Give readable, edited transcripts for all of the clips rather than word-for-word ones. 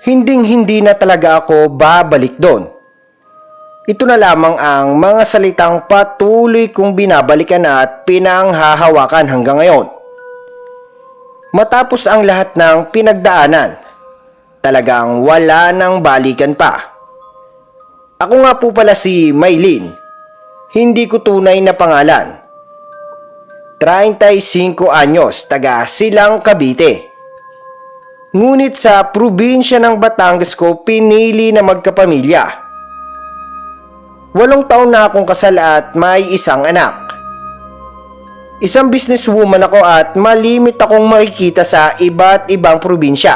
Hinding-hindi na talaga ako babalik doon. Ito na lamang ang mga salitang patuloy kong binabalikan at pinanghahawakan hanggang ngayon. Matapos ang lahat ng pinagdaanan, talagang wala nang balikan pa. Ako nga po pala si Maylin, hindi ko tunay na pangalan. 35 anyos, taga Silang, Cavite. Ngunit sa probinsya ng Batangas ko pinili na magkapamilya. 8 taon na akong kasal at may isang anak. Isang businesswoman ako at malimit akong makikita sa iba't ibang probinsya.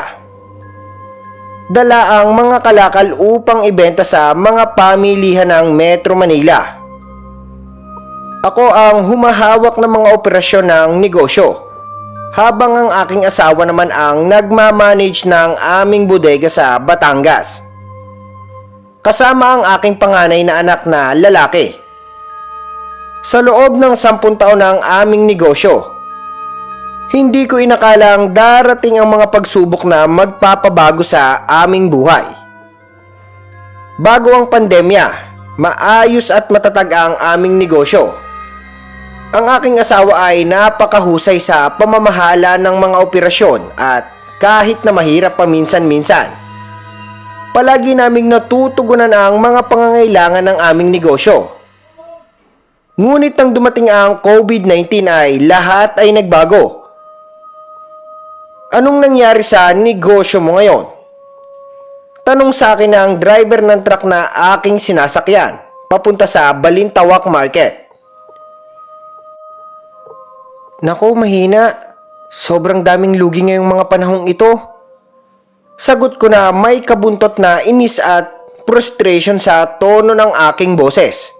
Dala ang mga kalakal upang ibenta sa mga pamilihan ng Metro Manila. Ako ang humahawak ng mga operasyon ng negosyo, habang ang aking asawa naman ang nagmamanage ng aming bodega sa Batangas. Kasama ang aking panganay na anak na lalaki. Sa loob ng 10 taon ng aming negosyo, hindi ko inakalang darating ang mga pagsubok na magpapabago sa aming buhay. Bago ang pandemya, maayos at matatag ang aming negosyo. Ang aking asawa ay napakahusay sa pamamahala ng mga operasyon at kahit na mahirap paminsan-minsan, palagi naming natutugunan ang mga pangangailangan ng aming negosyo. Ngunit nang dumating ang COVID-19 ay lahat ay nagbago. Anong nangyari sa negosyo mo ngayon? Tanong sa akin ng driver ng truck na aking sinasakyan papunta sa Balintawak Market. Naku, mahina. Sobrang daming lugi ngayong mga panahong ito. Sagot ko na may kabuntot na inis at frustration sa tono ng aking boses.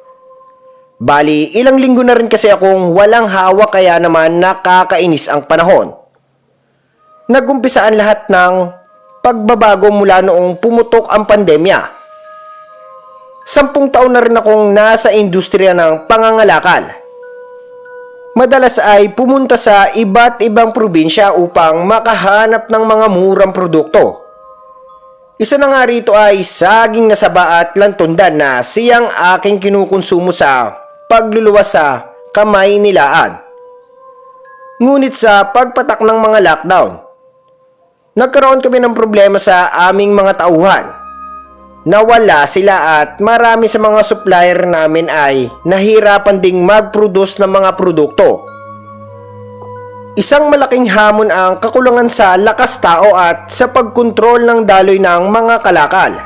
Bali, ilang linggo na rin kasi akong walang hawak kaya naman nakakainis ang panahon. Nagumpisaan lahat ng pagbabago mula noong pumutok ang pandemya. 10 taon na rin akong nasa industriya ng pangangalakal. Madalas ay pumunta sa iba't ibang probinsya upang makahanap ng mga murang produkto. Isa na nga rito ay saging na saba at lantundan na siyang aking kinukonsumo sa pagluluwas sa Kamaynilaan. Ngunit sa pagpatak ng mga lockdown, nagkaroon kami ng problema sa aming mga tauhan. Nawala sila at marami sa mga supplier namin ay nahirapan ding mag-produce ng mga produkto. Isang malaking hamon ang kakulangan sa lakas tao at sa pagkontrol ng daloy ng mga kalakal.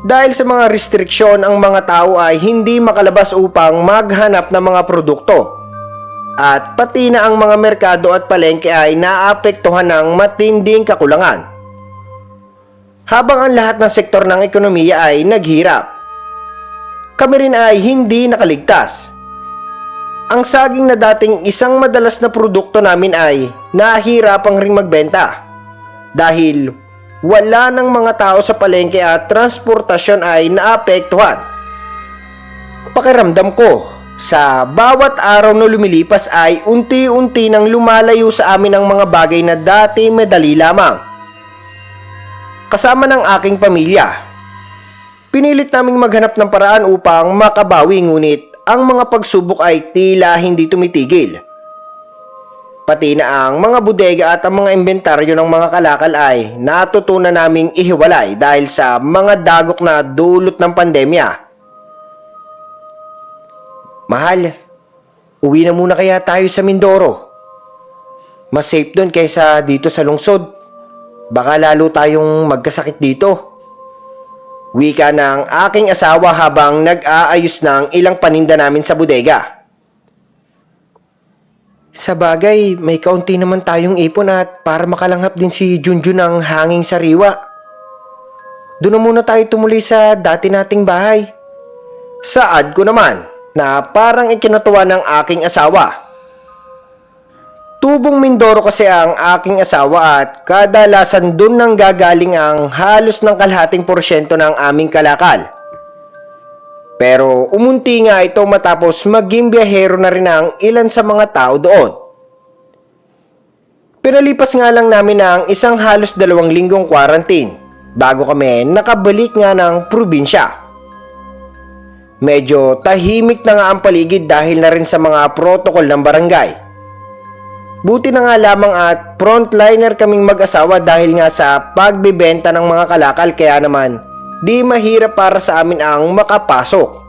Dahil sa mga restriksyon, ang mga tao ay hindi makalabas upang maghanap ng mga produkto. At pati na ang mga merkado at palengke ay naapektuhan ng matinding kakulangan. Habang ang lahat ng sektor ng ekonomiya ay naghirap, kami rin ay hindi nakaligtas. Ang saging na dating isang madalas na produkto namin ay nahihirapang ring magbenta dahil wala ng mga tao sa palengke at transportasyon ay naapektuhan. Pakiramdam ko, sa bawat araw na lumilipas ay unti-unti nang lumalayo sa amin ang mga bagay na dati madali lamang. Kasama ng aking pamilya, pinilit naming maghanap ng paraan upang makabawi, ngunit ang mga pagsubok ay tila hindi tumitigil. Pati na ang mga bodega at ang mga inventaryo ng mga kalakal ay natutunan naming ihiwalay dahil sa mga dagok na dulot ng pandemya. Mahal, uwi na muna kaya tayo sa Mindoro. Mas safe doon kaysa dito sa lungsod. Baka lalo tayong magkasakit dito. Wika ng aking asawa habang nag-aayos ng ilang paninda namin sa bodega. Sa bagay, may kaunti naman tayong ipon at para makalanghap din si Junjun ng hanging sariwa. Doon na muna tayo tumuloy sa dati nating bahay. Saad ko naman na parang ikinatuwa ng aking asawa. Tubong Mindoro kasi ang aking asawa at kadalasan dun nang gagaling ang halos ng kalahating porsyento ng aming kalakal. Pero umunti nga ito matapos maging biyahero na rin ang ilan sa mga tao doon. Pinalipas nga lang namin ang isang halos 2 linggong quarantine bago kami nakabalik nga ng probinsya. Medyo tahimik na nga ang paligid dahil na rin sa mga protocol ng barangay. Buti na nga lamang at frontliner kaming mag-asawa dahil nga sa pagbibenta ng mga kalakal, kaya naman di mahirap para sa amin ang makapasok.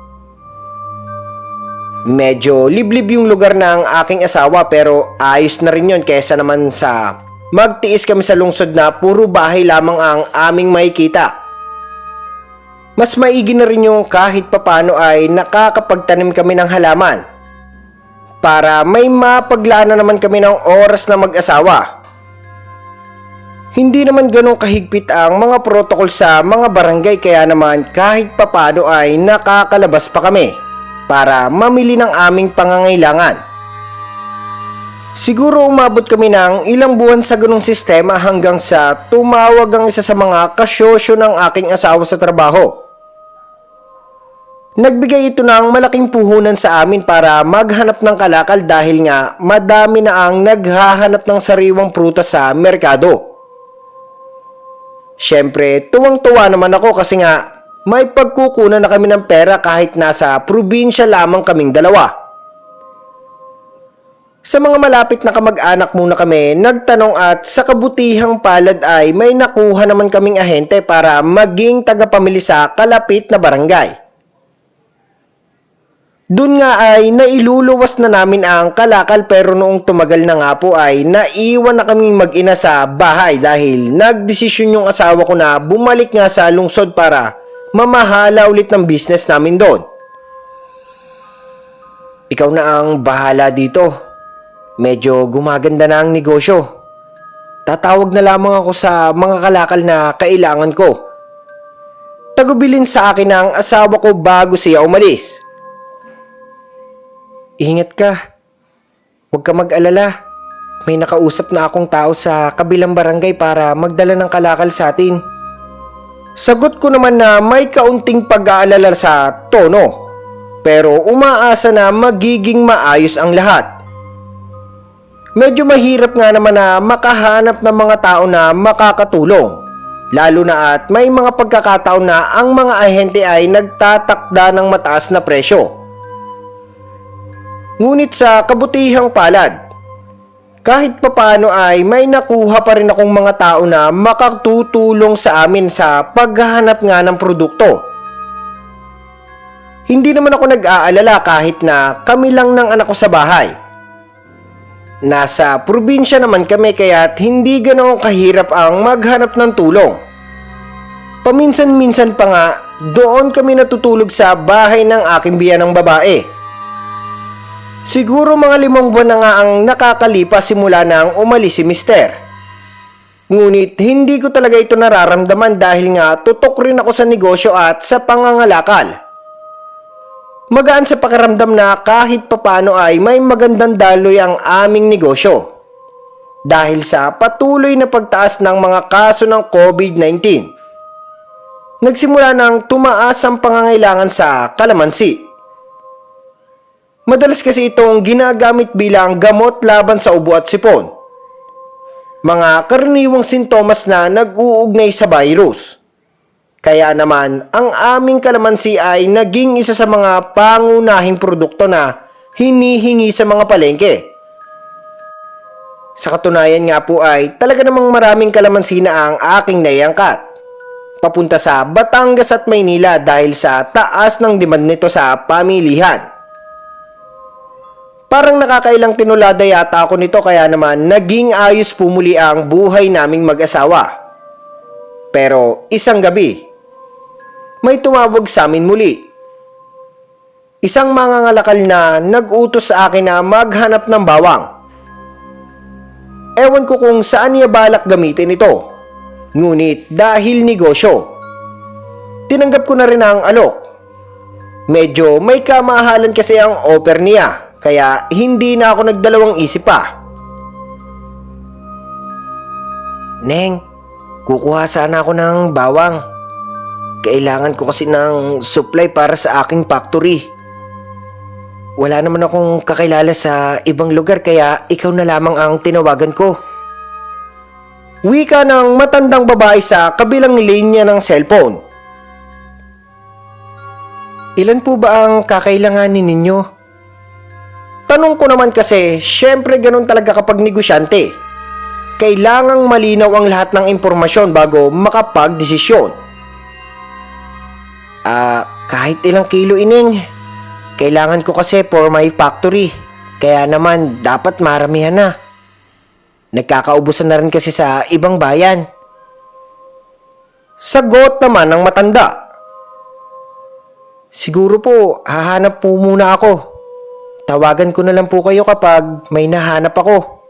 Medyo liblib yung lugar ng aking asawa pero ayos na rin yun kaysa naman sa magtiis kami sa lungsod na puro bahay lamang ang aming makikita. Mas maigi na rin yung kahit papano ay nakakapagtanim kami ng halaman para may mapaglaan na naman kami ng oras na mag-asawa. Hindi naman ganun kahigpit ang mga protocol sa mga barangay, kaya naman kahit papano ay nakakalabas pa kami para mamili ng aming pangangailangan. Siguro umabot kami ng ilang buwan sa ganung sistema hanggang sa tumawag ang isa sa mga kasyosyo ng aking asawa sa trabaho. Nagbigay ito ng malaking puhunan sa amin para maghanap ng kalakal dahil nga madami na ang naghahanap ng sariwang prutas sa merkado. Siyempre, tuwang-tuwa naman ako kasi nga may pagkukunan na kami ng pera kahit nasa probinsya lamang kaming dalawa. Sa mga malapit na kamag-anak muna kami nagtanong at sa kabutihang palad ay may nakuha naman kaming ahente para maging tagapamili sa kalapit na barangay. Doon nga ay nailuluwas na namin ang kalakal pero noong tumagal na nga po ay naiwan na kaming mag-ina sa bahay dahil nagdesisyon yung asawa ko na bumalik nga sa lungsod para mamahala ulit ng business namin doon. Ikaw na ang bahala dito. Medyo gumaganda na ang negosyo. Tatawag na lamang ako sa mga kalakal na kailangan ko. Tagubilin sa akin ng asawa ko bago siya umalis. Ingat ka. Huwag ka mag-alala. May nakausap na akong tao sa kabilang barangay para magdala ng kalakal sa atin. Sagot ko naman na may kaunting pag-aalala sa tono, pero umaasa na magiging maayos ang lahat. Medyo mahirap nga naman na makahanap ng mga tao na makakatulong, lalo na at may mga pagkakataon na ang mga ahente ay nagtatakda ng mataas na presyo. Ngunit sa kabutihang palad, kahit papano ay may nakuha pa rin akong mga tao na makatutulong sa amin sa paghahanap nga ng produkto. Hindi naman ako nag-aalala kahit na kami lang ng anak ko sa bahay. Nasa probinsya naman kami kaya't hindi ganoon kahirap ang maghanap ng tulong. Paminsan-minsan pa nga doon kami natutulog sa bahay ng aking biyanang babae. Siguro mga 5 buwan na nga ang nakakalipas simula nang umalis si Mister. Ngunit hindi ko talaga ito nararamdaman dahil nga tutok rin ako sa negosyo at sa pangangalakal. Magaan sa pakiramdam na kahit papano ay may magandang daloy ang aming negosyo dahil sa patuloy na pagtaas ng mga kaso ng COVID-19. Nagsimula nang tumaas ang pangangailangan sa kalamansi. Madalas kasi itong ginagamit bilang gamot laban sa ubo at sipon. Mga karaniwang sintomas na nag-uugnay sa virus. Kaya naman, ang aming kalamansi ay naging isa sa mga pangunahing produkto na hinihingi sa mga palengke. Sa katunayan nga po ay talaga namang maraming kalamansi na ang aking naiangkat papunta sa Batangas at Maynila dahil sa taas ng demand nito sa pamilihan. Parang nakakailang tinulada yata ako nito kaya naman naging ayos po muli ang buhay naming mag-asawa. Pero isang gabi, may tumawag sa amin muli. Isang mangangalakal na nag-utos sa akin na maghanap ng bawang. Ewan ko kung saan niya balak gamitin ito. Ngunit dahil negosyo, tinanggap ko na rin ang alok. Medyo may kamahalan kasi ang offer niya. Kaya hindi na ako nagdalawang isip pa. Neng, kukuha sana ako ng bawang. Kailangan ko kasi ng supply para sa aking factory. Wala naman akong kakilala sa ibang lugar kaya ikaw na lamang ang tinawagan ko. Wika ng matandang babae sa kabilang linya ng cellphone. Ilan po ba ang kakailanganin ninyo? Tanong ko naman kasi, syempre ganun talaga kapag negosyante. Kailangang malinaw ang lahat ng impormasyon bago makapagdesisyon. Kahit ilang kilo, ining. Kailangan ko kasi for my factory. Kaya naman dapat maramihan na. Nagkakaubusan na rin kasi sa ibang bayan. Sagot naman ng matanda. Siguro po, hahanap po muna ako. Tawagan ko na lang po kayo kapag may nahanap ako.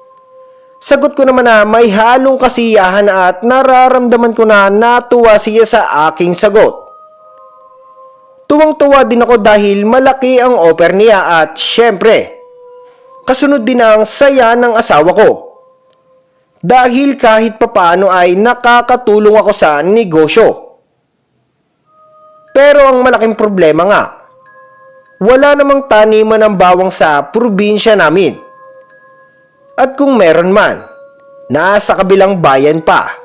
Sagot ko naman na may halong kasiyahan at nararamdaman ko na natuwa siya sa aking sagot. Tuwang-tuwa din ako dahil malaki ang offer niya at syempre, kasunod din ang saya ng asawa ko. Dahil kahit papano ay nakakatulong ako sa negosyo. Pero ang malaking problema nga, wala namang taniman ng bawang sa probinsya namin. At kung meron man, nasa kabilang bayan pa.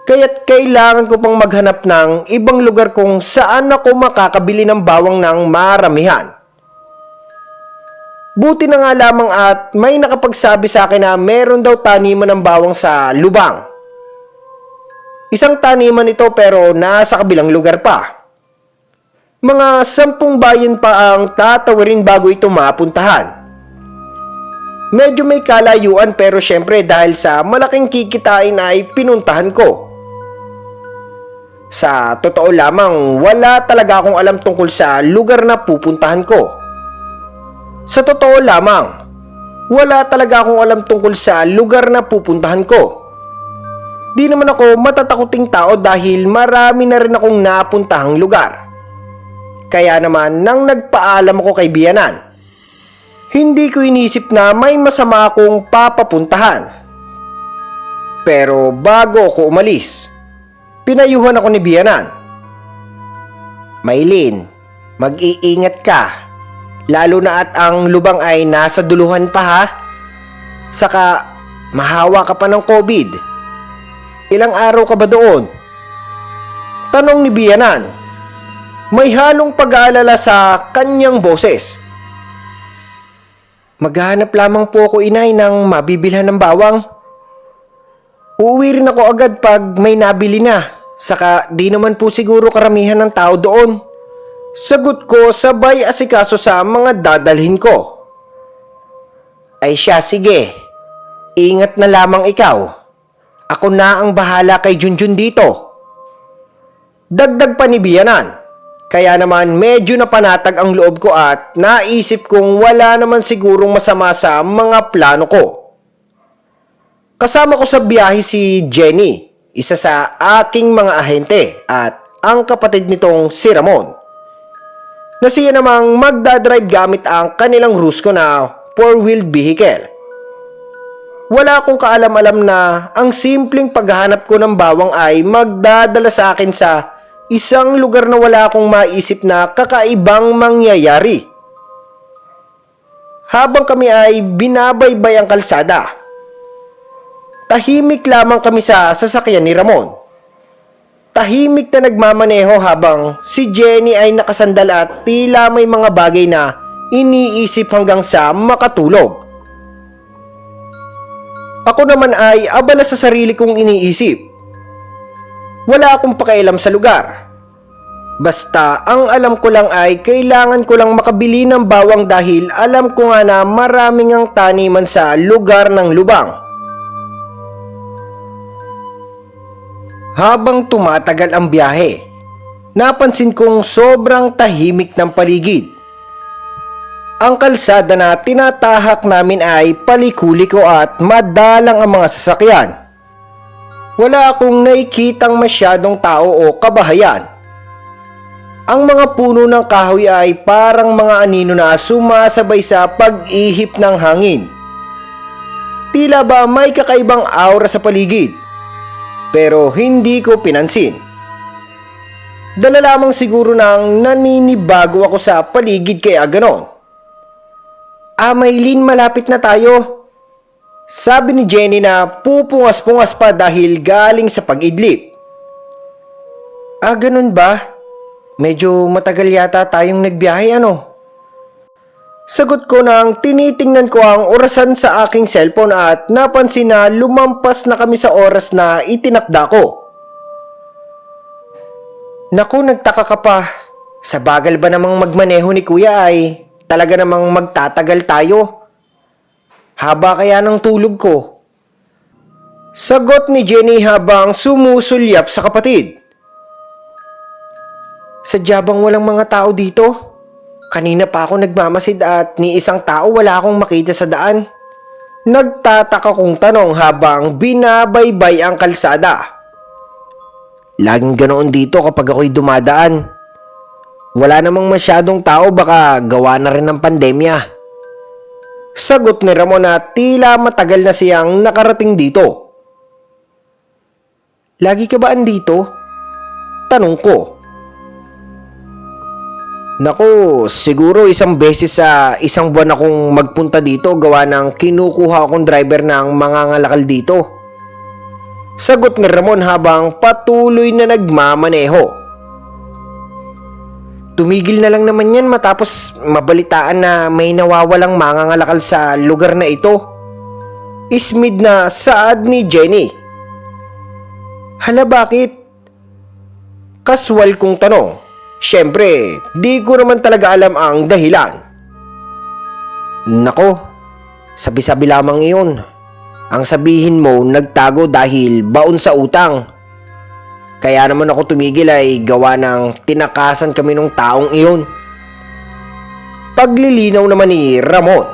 Kaya't kailangan ko pang maghanap ng ibang lugar kung saan ako makakabili ng bawang ng maramihan. Buti na nga lamang at may nakapagsabi sa akin na meron daw taniman ng bawang sa Lubang. Isang taniman ito pero nasa kabilang lugar pa. Mga 10 bayan pa ang tatawirin bago ito mapuntahan. Medyo may kalayuan pero syempre dahil sa malaking kikitain ay pinuntahan ko. Sa totoo lamang, wala talaga akong alam tungkol sa lugar na pupuntahan ko. Sa totoo lamang, wala talaga akong alam tungkol sa lugar na pupuntahan ko. Di naman ako matatakuting tao dahil marami na rin akong napuntahang lugar. Kaya naman nang nagpaalam ako kay Biyanan, hindi ko inisip na may masama akong papapuntahan. Pero bago ako umalis, pinayuhan ako ni Biyanan. Maylin, mag-iingat ka. Lalo na at ang Lubang ay nasa duluhan pa ha. Saka mahawa ka pa ng COVID. Ilang araw ka ba doon? Tanong ni Biyanan. May halong pag-aalala sa kanyang boses. Maghahanap lamang po ako, inay, ng mabibilhan ng bawang. Uuwi rin ako agad pag may nabili na. Saka di naman po siguro karamihan ng tao doon. Sagot ko sabay asikaso sa mga dadalhin ko. Ay siya, sige. Ingat na lamang ikaw. Ako na ang bahala kay Junjun dito. Dagdag pa ni Biyanan. Kaya naman medyo napanatag ang loob ko at naisip kong wala naman sigurong masama sa mga plano ko. Kasama ko sa biyahe si Jenny, isa sa aking mga ahente at ang kapatid nitong si Ramon. Na siya namang magdadrive gamit ang kanilang Rusko na 4-wheeled vehicle. Wala akong kaalam-alam na ang simpleng paghahanap ko ng bawang ay magdadala sa akin sa isang lugar na wala akong maisip na kakaibang mangyayari. Habang kami ay binabaybay ang kalsada, tahimik lamang kami sa sasakyan ni Ramon. Tahimik na nagmamaneho habang si Jenny ay nakasandal at tila may mga bagay na iniisip hanggang sa makatulog. Ako naman ay abala sa sarili kong iniisip. Wala akong pakialam sa lugar. Basta ang alam ko lang ay kailangan ko lang makabili ng bawang dahil alam ko nga na maraming ang taniman sa lugar ng Lubang. Habang tumatagal ang biyahe, napansin kong sobrang tahimik ng paligid. Ang kalsada na tinatahak namin ay paliko-liko at madalang ang mga sasakyan. Wala akong nakikitang masyadong tao o kabahayan. Ang mga puno ng kahoy ay parang mga anino na sumasabay sa pag-ihip ng hangin. Tila ba may kakaibang aura sa paligid? Pero hindi ko pinansin. Dala lamang siguro nang naninibago ako sa paligid kaya ganon. Maylin, malapit na tayo. Sabi ni Jenny na pupungas-pungas pa dahil galing sa pag-idlip. Ah, ganun ba? Medyo matagal yata tayong nagbiyahe ano? Sagot ko nang tinitingnan ko ang orasan sa aking cellphone at napansin na lumampas na kami sa oras na itinakda ko. Naku, nagtaka ka pa. Sa bagal ba namang magmaneho ni kuya ay talaga namang magtatagal tayo? Haba kaya ng tulog ko? Sagot ni Jenny habang sumusulyap sa kapatid. Sadya bang walang mga tao dito? Kanina pa ako nagmamasid at ni isang tao wala akong makita sa daan. Nagtataka kong tanong habang binabaybay ang kalsada. Laging ganoon dito kapag ako'y dumadaan. Wala namang masyadong tao, baka gawa na rin ng pandemya. Sagot ni Ramon na tila matagal na siyang nakarating dito. Lagi ka ba andito? Tanong ko. Naku, siguro isang beses sa isang buwan akong magpunta dito gawa ng kinukuha akong driver ng mangangalakal dito. Sagot ni Ramon habang patuloy na nagmamaneho. Tumigil na lang naman yan matapos mabalitaan na may nawawalang mangangalakal sa lugar na ito. Ismid na saad ni Jenny. Hala, bakit? Kaswal kong tanong. Siyempre, di ko naman talaga alam ang dahilan. Nako, sabi-sabi lamang iyon. Ang sabihin mo nagtago dahil baon sa utang. Kaya naman ako tumigil ay gawa ng tinakasan kami ng taong iyon. Paglilinaw naman ni Ramon.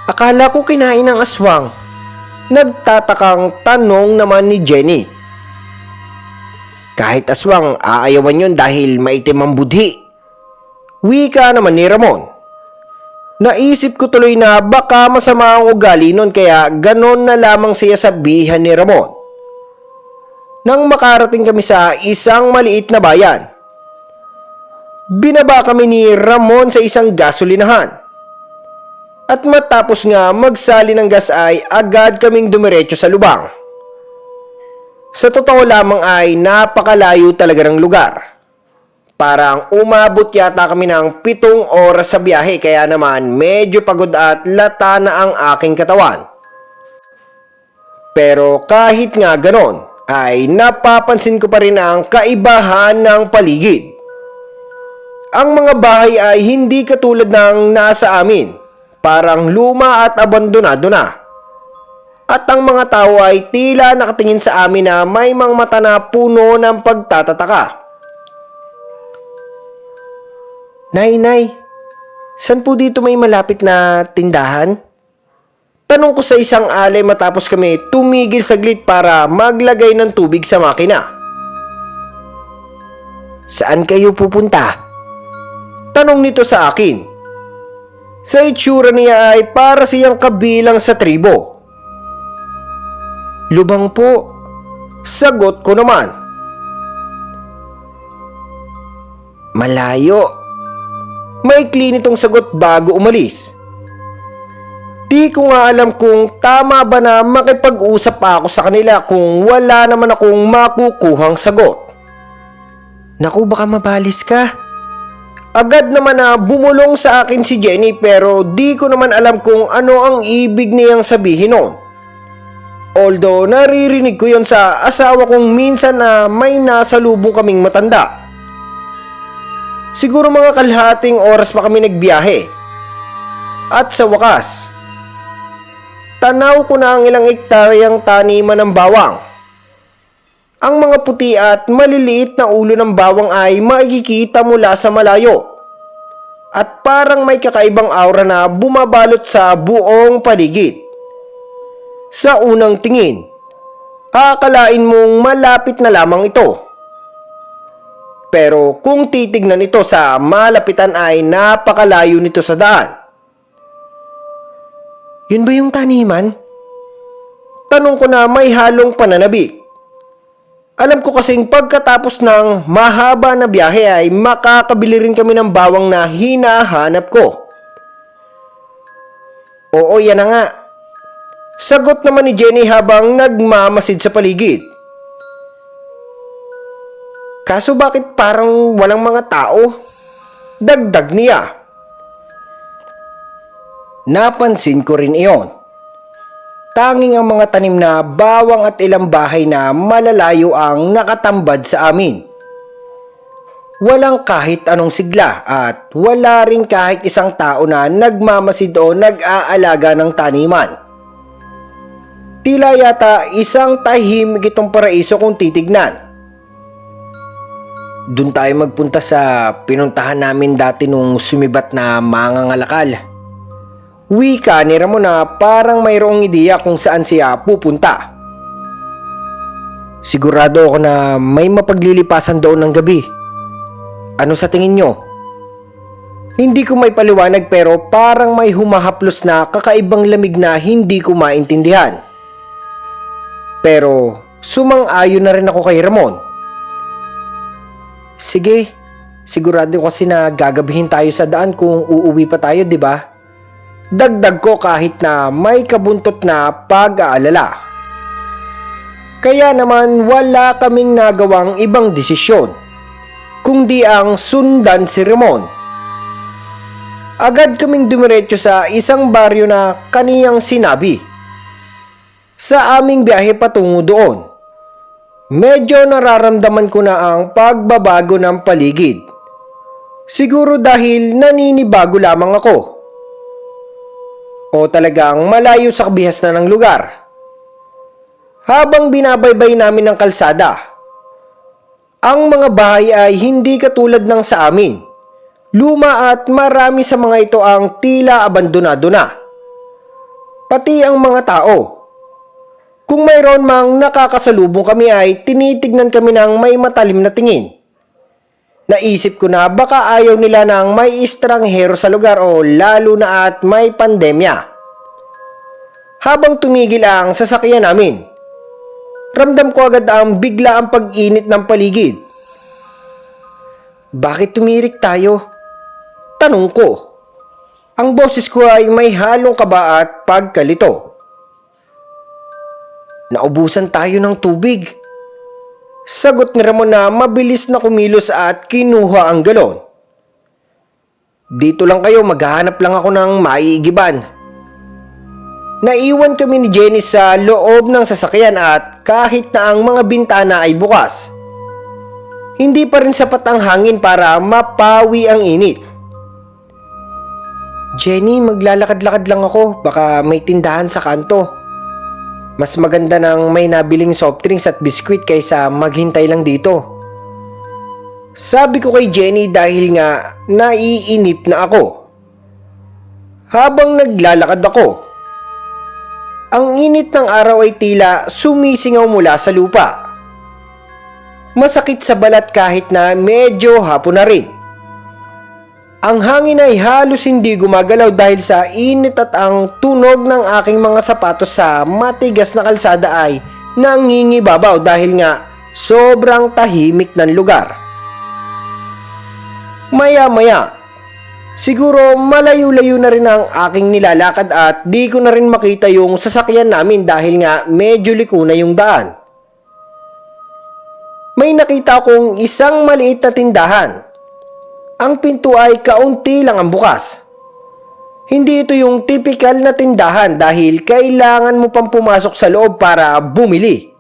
Akala ko kinain ng aswang. Nagtatakang tanong naman ni Jenny. Kahit aswang, aayawan yun dahil maitim ang budhi. Wika naman ni Ramon. Naisip ko tuloy na baka masama ang ugali nun kaya ganon na lamang siya sabihan ni Ramon. Nang makarating kami sa isang maliit na bayan, binaba kami ni Ramon sa isang gasolinahan. At matapos nga magsali ng gas ay agad kaming dumiretso sa lubang. Sa totoo lamang ay napakalayo talaga ng lugar. Parang umabot yata kami ng 7 oras sa biyahe kaya naman medyo pagod at lata na ang aking katawan. Pero kahit nga ganon, ay napapansin ko pa rin ang kaibahan ng paligid. Ang mga bahay ay hindi katulad ng nasa amin, parang luma at abandonado na. At ang mga tao ay tila nakatingin sa amin na may mga mata na puno ng pagtatataka. Nay, saan po dito may malapit na tindahan? Tanong ko sa isang alay matapos kami tumigil saglit para maglagay ng tubig sa makina. Saan kayo pupunta? Tanong nito sa akin. Sa itsura niya ay para siyang kabilang sa tribo. Lubang po, sagot ko naman. Malayo. Maikli nitong sagot bago umalis. Di ko nga alam kung tama ba na makipag-usap pa ako sa kanila kung wala naman akong makukuhang sagot. Naku, baka mabalis ka. Agad naman na bumulong sa akin si Jenny pero di ko naman alam kung ano ang ibig niyang sabihin nun. Although naririnig ko yon sa asawa kong minsan na may nasa lubong kaming matanda. Siguro mga kalahating oras pa kami nagbiyahe. At sa wakas, tanaw ko na ang ilang ektaryang taniman ng bawang. Ang mga puti at maliliit na ulo ng bawang ay makikita mula sa malayo. At parang may kakaibang aura na bumabalot sa buong paligid. Sa unang tingin, akalain mong malapit na lamang ito. Pero kung titignan ito sa malapitan ay napakalayo nito sa daan. Yun ba yung taniman? Tanong ko na may halong pananabik. Alam ko kasing pagkatapos ng mahaba na biyahe ay makakabili rin kami ng bawang na hinahanap ko. Oo, yan na nga. Sagot naman ni Jenny habang nagmamasid sa paligid. Kaso bakit parang walang mga tao? Dagdag niya. Napansin ko rin iyon. Tanging ang mga tanim na bawang at ilang bahay na malalayo ang nakatambad sa amin. Walang kahit anong sigla at wala rin kahit isang tao na nagmamasid o nag-aalaga ng taniman. Tila yata isang tahimik itong paraiso kung titignan. Doon tayo magpunta sa pinuntahan namin dati nung sumibat na mangangalakal. Wika ni Ramon na parang mayroong ideya kung saan siya pupunta. Sigurado ako na may mapaglilipasan doon ng gabi. Ano sa tingin nyo? Hindi ko may paliwanag pero parang may humahaplos na kakaibang lamig na hindi ko maintindihan. Pero sumang-ayon na rin ako kay Ramon. Sige, sigurado kasi na gagabihin tayo sa daan kung uuwi pa tayo, di ba? Dagdag ko kahit na may kabuntot na pag-aalala. Kaya naman wala kaming nagawang ibang desisyon, kundi ang sundan si Ramon. Agad kaming dumiretso sa isang baryo na kaniyang sinabi. Sa aming biyahe patungo doon, medyo nararamdaman ko na ang pagbabago ng paligid. Siguro dahil naninibago lamang ako. O talagang malayo sa kabihas na ng lugar. Habang binabaybay namin ang kalsada, ang mga bahay ay hindi katulad ng sa amin. Luma at marami sa mga ito ang tila abandonado na. Pati ang mga tao. Kung mayroon mang nakakasalubong kami ay tinitignan kami ng may matalim na tingin. Naisip ko na baka ayaw nila ng may estranghero sa lugar o lalo na at may pandemya. Habang tumigil ang sasakyan namin, ramdam ko agad ang bigla ang pag-init ng paligid. Bakit tumirik tayo? Tanong ko. Ang boses ko ay may halong kaba at pagkalito. Naubusan tayo ng tubig. Sagot ni Ramon na mabilis na kumilos at kinuha ang galon. Dito lang kayo, maghahanap lang ako ng maiigiban. Naiwan kami ni Jenny sa loob ng sasakyan at kahit na ang mga bintana ay bukas, hindi pa rin sapat ang hangin para mapawi ang init. Jenny, maglalakad-lakad lang ako, baka may tindahan sa kanto. Mas maganda nang may nabiling soft drinks at biskwit kaysa maghintay lang dito. Sabi ko kay Jenny dahil nga naiinip na ako. Habang naglalakad ako, ang init ng araw ay tila sumisingaw mula sa lupa. Masakit sa balat kahit na medyo hapon na rin. Ang hangin ay halos hindi gumagalaw dahil sa init at ang tunog ng aking mga sapatos sa matigas na kalsada ay nangingibabaw dahil nga sobrang tahimik ng lugar. Maya-maya, siguro malayo-layo na rin ang aking nilalakad at di ko na rin makita yung sasakyan namin dahil nga medyo liko na yung daan. May nakita akong isang maliit na tindahan. Ang pinto ay kaunti lang ang bukas. Hindi ito yung typical na tindahan dahil kailangan mo pang pumasok sa loob para bumili.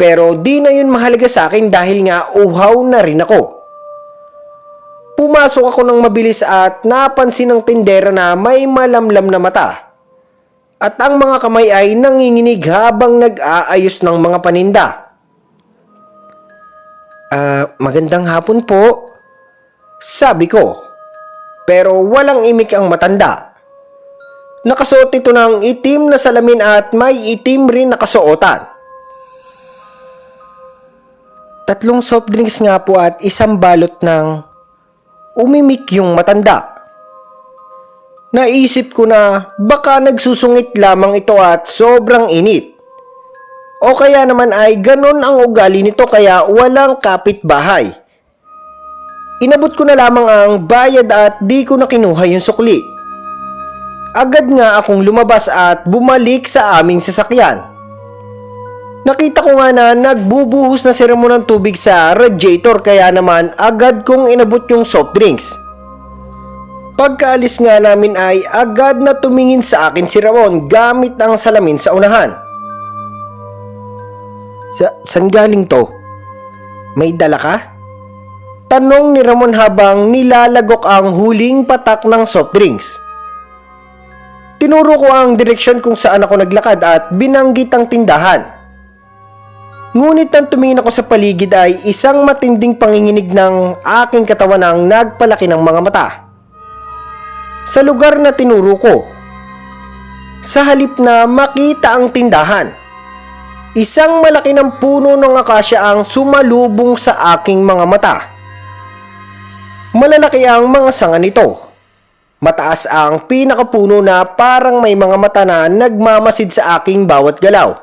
Pero di na yun mahalaga sa akin dahil nga uhaw na rin ako. Pumasok ako ng mabilis at napansin ng tindera na may malamlam na mata. At ang mga kamay ay nanginginig habang nag-aayos ng mga paninda. Magandang hapon po. Sabi ko, pero walang imik ang matanda. Nakasuot ito ng itim na salamin at may itim rin na kasuotan. 3 soft drinks nga po at isang balot ng umimik yung matanda. Naisip ko na baka nagsusungit lamang ito at sobrang init. O kaya naman ay ganon ang ugali nito kaya walang kapitbahay. Inabot ko na lamang ang bayad at di ko na kinuha yung sukli. agad nga akong lumabas at bumalik sa aming sasakyan. Nakita ko nga na nagbubuhos na si Ramon ng tubig sa radiator kaya naman agad kong inabot yung soft drinks. Pagkaalis nga namin ay agad na tumingin sa akin si Ramon gamit ang salamin sa unahan. Saan galing to? May dala ka? Tanong ni Ramon habang nilalagok ang huling patak ng soft drinks. Tinuro ko ang direksyon kung saan ako naglakad at binanggit ang tindahan. Ngunit nang tumingin ako sa paligid ay isang matinding panginginig ng aking katawan ang nagpalaki ng mga mata. Sa lugar na tinuro ko, sa halip na makita ang tindahan, isang malaki ng puno ng akasya ang sumalubong sa aking mga mata. Malalaki ang mga sanga nito. Mataas ang pinakapuno na parang may mga mata na nagmamasid sa aking bawat galaw.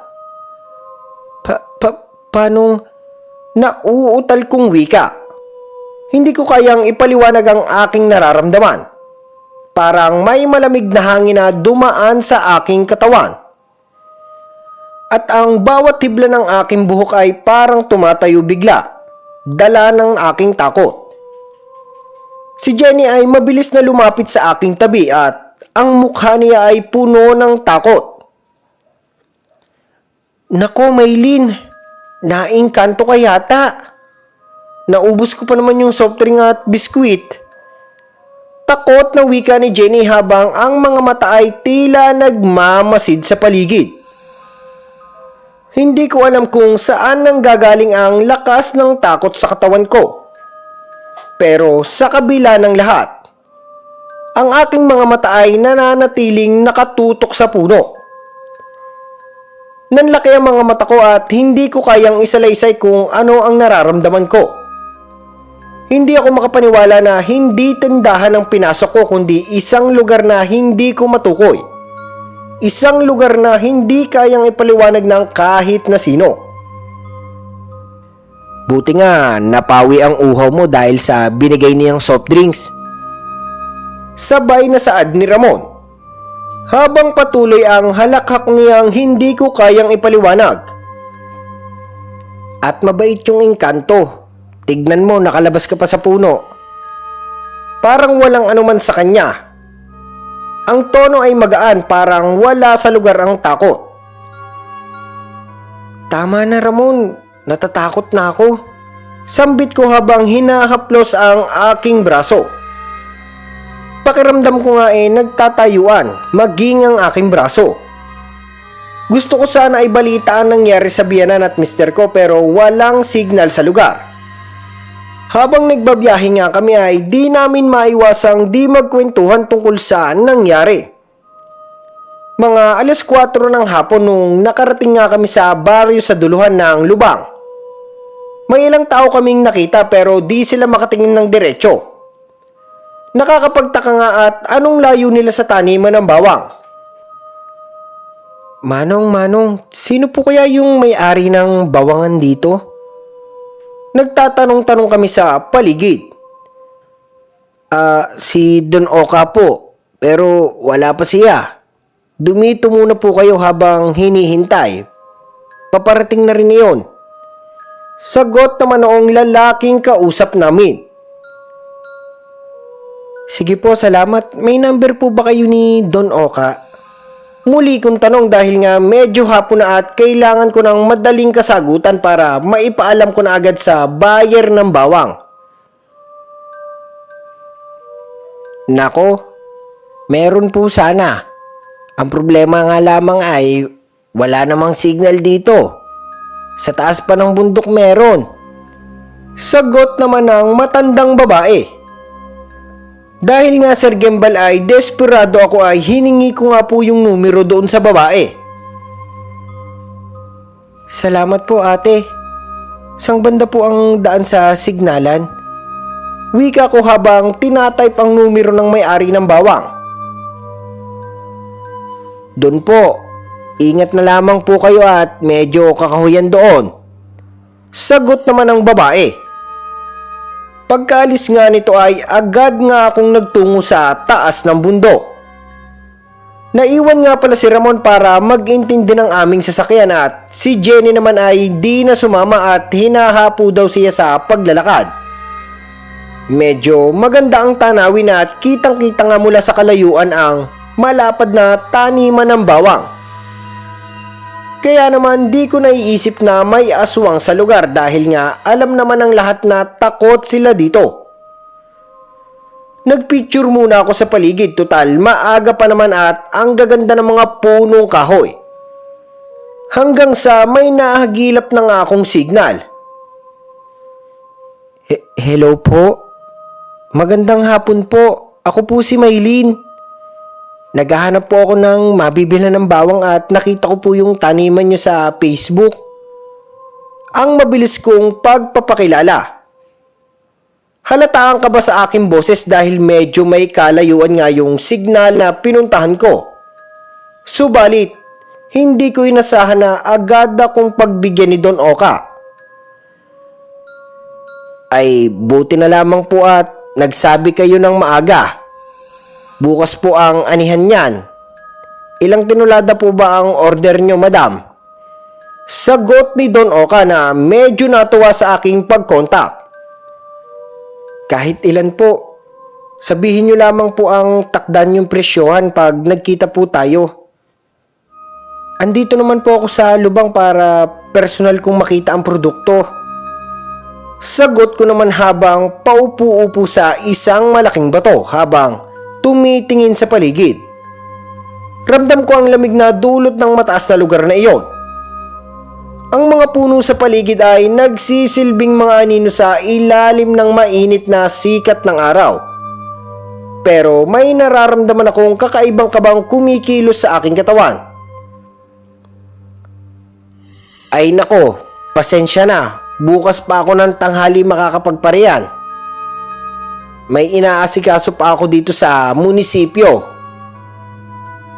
Paanong nauutal kong wika? Hindi ko kayang ipaliwanag ang aking nararamdaman. Parang may malamig na hangin na dumaan sa aking katawan. At ang bawat hibla ng aking buhok ay parang tumatayo bigla, dala ng aking takot. Si Jenny ay mabilis na lumapit sa aking tabi at ang mukha niya ay puno ng takot. Nako, Maylin, naingkanto ka yata. Naubos ko pa naman yung soft drink at biskwit. Takot na wika ni Jenny habang ang mga mata ay tila nagmamasid sa paligid. Hindi ko alam kung saan nanggagaling ang lakas ng takot sa katawan ko. Pero sa kabila ng lahat, ang aking mga mata ay nananatiling nakatutok sa puno. Nanlaki ang mga mata ko at hindi ko kayang isalaysay kung ano ang nararamdaman ko. Hindi ako makapaniwala na hindi tindahan ang pinasok ko kundi isang lugar na hindi ko matukoy. Isang lugar na hindi kayang ipaliwanag ng kahit na sino. Buti nga napawi ang uhaw mo dahil sa binigay niyang soft drinks. Sabay na saad ni Ramon. Habang patuloy ang halakhak niyang hindi ko kayang ipaliwanag. At mabait yung engkanto. Tignan mo, nakalabas ka pa sa puno. Parang walang anuman sa kanya. Ang tono ay magaan, parang wala sa lugar ang takot. Tama na, Ramon, natatakot na ako. Sambit ko habang hinahaplos ang aking braso. Pakiramdam ko nga nagtatayuan, maging ang aking braso. Gusto ko sana ay balita ang nangyari sa biyanan at mister ko pero walang signal sa lugar. Habang nagbabiyahe nga kami ay di namin maiwasang di magkwentuhan tungkol sa nangyari. Mga 4:00 ng hapon nung nakarating nga kami sa baryo sa duluhan ng lubang. May ilang tao kaming nakita pero di sila makatingin ng diretso. Nakakapagtaka nga at anong layo nila sa taniman ng bawang. Manong, sino po kaya yung may-ari ng bawangan dito? Nagtatanong-tanong kami sa paligid. Si Don Oka po, pero wala pa siya. Dumito muna po kayo habang hinihintay. Paparating na rin iyon. Sagot naman noong lalaking kausap namin. Sige po, salamat. May number po ba kayo ni Don Oka? Muli kong tanong dahil nga medyo hapon na at kailangan ko ng madaling kasagutan para maipaalam ko na agad sa buyer ng bawang. Nako, meron po sana. Ang problema nga lamang ay wala namang signal dito. Sa taas pa ng bundok meron. Sagot naman ng matandang babae. Dahil nga Sir Gembal ay desperado ako ay hiningi ko nga po yung numero doon sa babae. Salamat po ate. Sang banda po ang daan sa signalan? Wika ko habang tinatype ang numero ng may-ari ng bawang. Doon po. Ingat na lamang po kayo at medyo kakahuyan doon. Sagot naman ng babae. Pagkaalis nga nito ay agad nga akong nagtungo sa taas ng bundok. Naiwan nga pala si Ramon para mag-intindi ng aming sasakyan at si Jenny naman ay di na sumama at hinahapo daw siya sa paglalakad. Medyo maganda ang tanawin at kitang-kita nga mula sa kalayuan ang malapad na taniman ng bawang. Kaya naman di ko naiisip na may aswang sa lugar dahil nga alam naman ng lahat na takot sila dito. Nagpicture muna ako sa paligid, total maaga pa naman at ang gaganda ng mga punong kahoy. Hanggang sa may nahagilap na nga akong signal. Hello po? Magandang hapon po. Ako po si Maylin. Naghahanap po ako ng mabibilhan ng bawang at nakita ko po yung taniman nyo sa Facebook. Ang mabilis kong pagpapakilala. Halataan ka ba sa aking boses dahil medyo may kalayuan nga yung signal na pinuntahan ko? Subalit, hindi ko inasahan na agad akong pagbigyan ni Don Oka. Ay, buti na lamang po at nagsabi kayo ng maaga. Bukas po ang anihan niyan. Ilang tinulada po ba ang order nyo, madam? Sagot ni Don Oka na medyo natuwa sa aking pag-contact. Kahit ilan po, sabihin nyo lamang po ang takdan yung presyohan pag nagkita po tayo. Andito naman po ako sa lubang para personal kong makita ang produkto. Sagot ko naman habang paupo-upo sa isang malaking bato habang tumitingin sa paligid. Ramdam ko ang lamig na dulot ng mataas na lugar na iyon. Ang mga puno sa paligid ay nagsisilbing mga anino sa ilalim ng mainit na sikat ng araw. Pero may nararamdaman akong kakaibang kabang kumikilos sa aking katawan. Ay nako, pasensya na. Bukas pa ako ng tanghali makakapagpareyan. May inaasikaso pa ako dito sa munisipyo.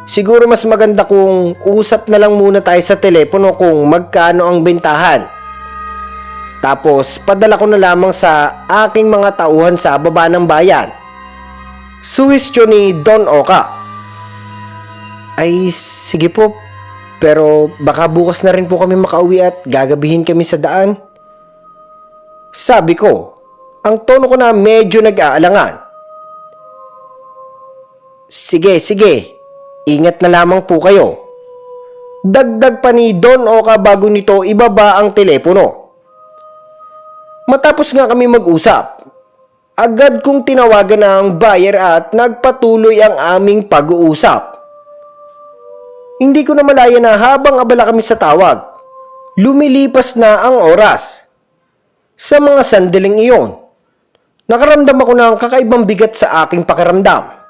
Siguro mas maganda kung usap na lang muna tayo sa telepono kung magkano ang bentahan. Tapos padala ko na lamang sa aking mga tauhan sa baba ng bayan. Suwestyon ni Don Oka. Ay sige po, pero baka bukas na rin po kami makauwi at gagabihin kami sa daan. Sabi ko, ang tono ko na medyo nag-aalangan. Sige. Ingat na lamang po kayo. Dagdag pa ni Don Oka bago nito ibaba ang telepono. Matapos nga kami mag-usap, agad kong tinawagan ang buyer at nagpatuloy ang aming pag-uusap. Hindi ko na malaya na habang abala kami sa tawag, lumilipas na ang oras. Sa mga sandaling iyon, nakaramdam ako ng kakaibang bigat sa aking pakiramdam.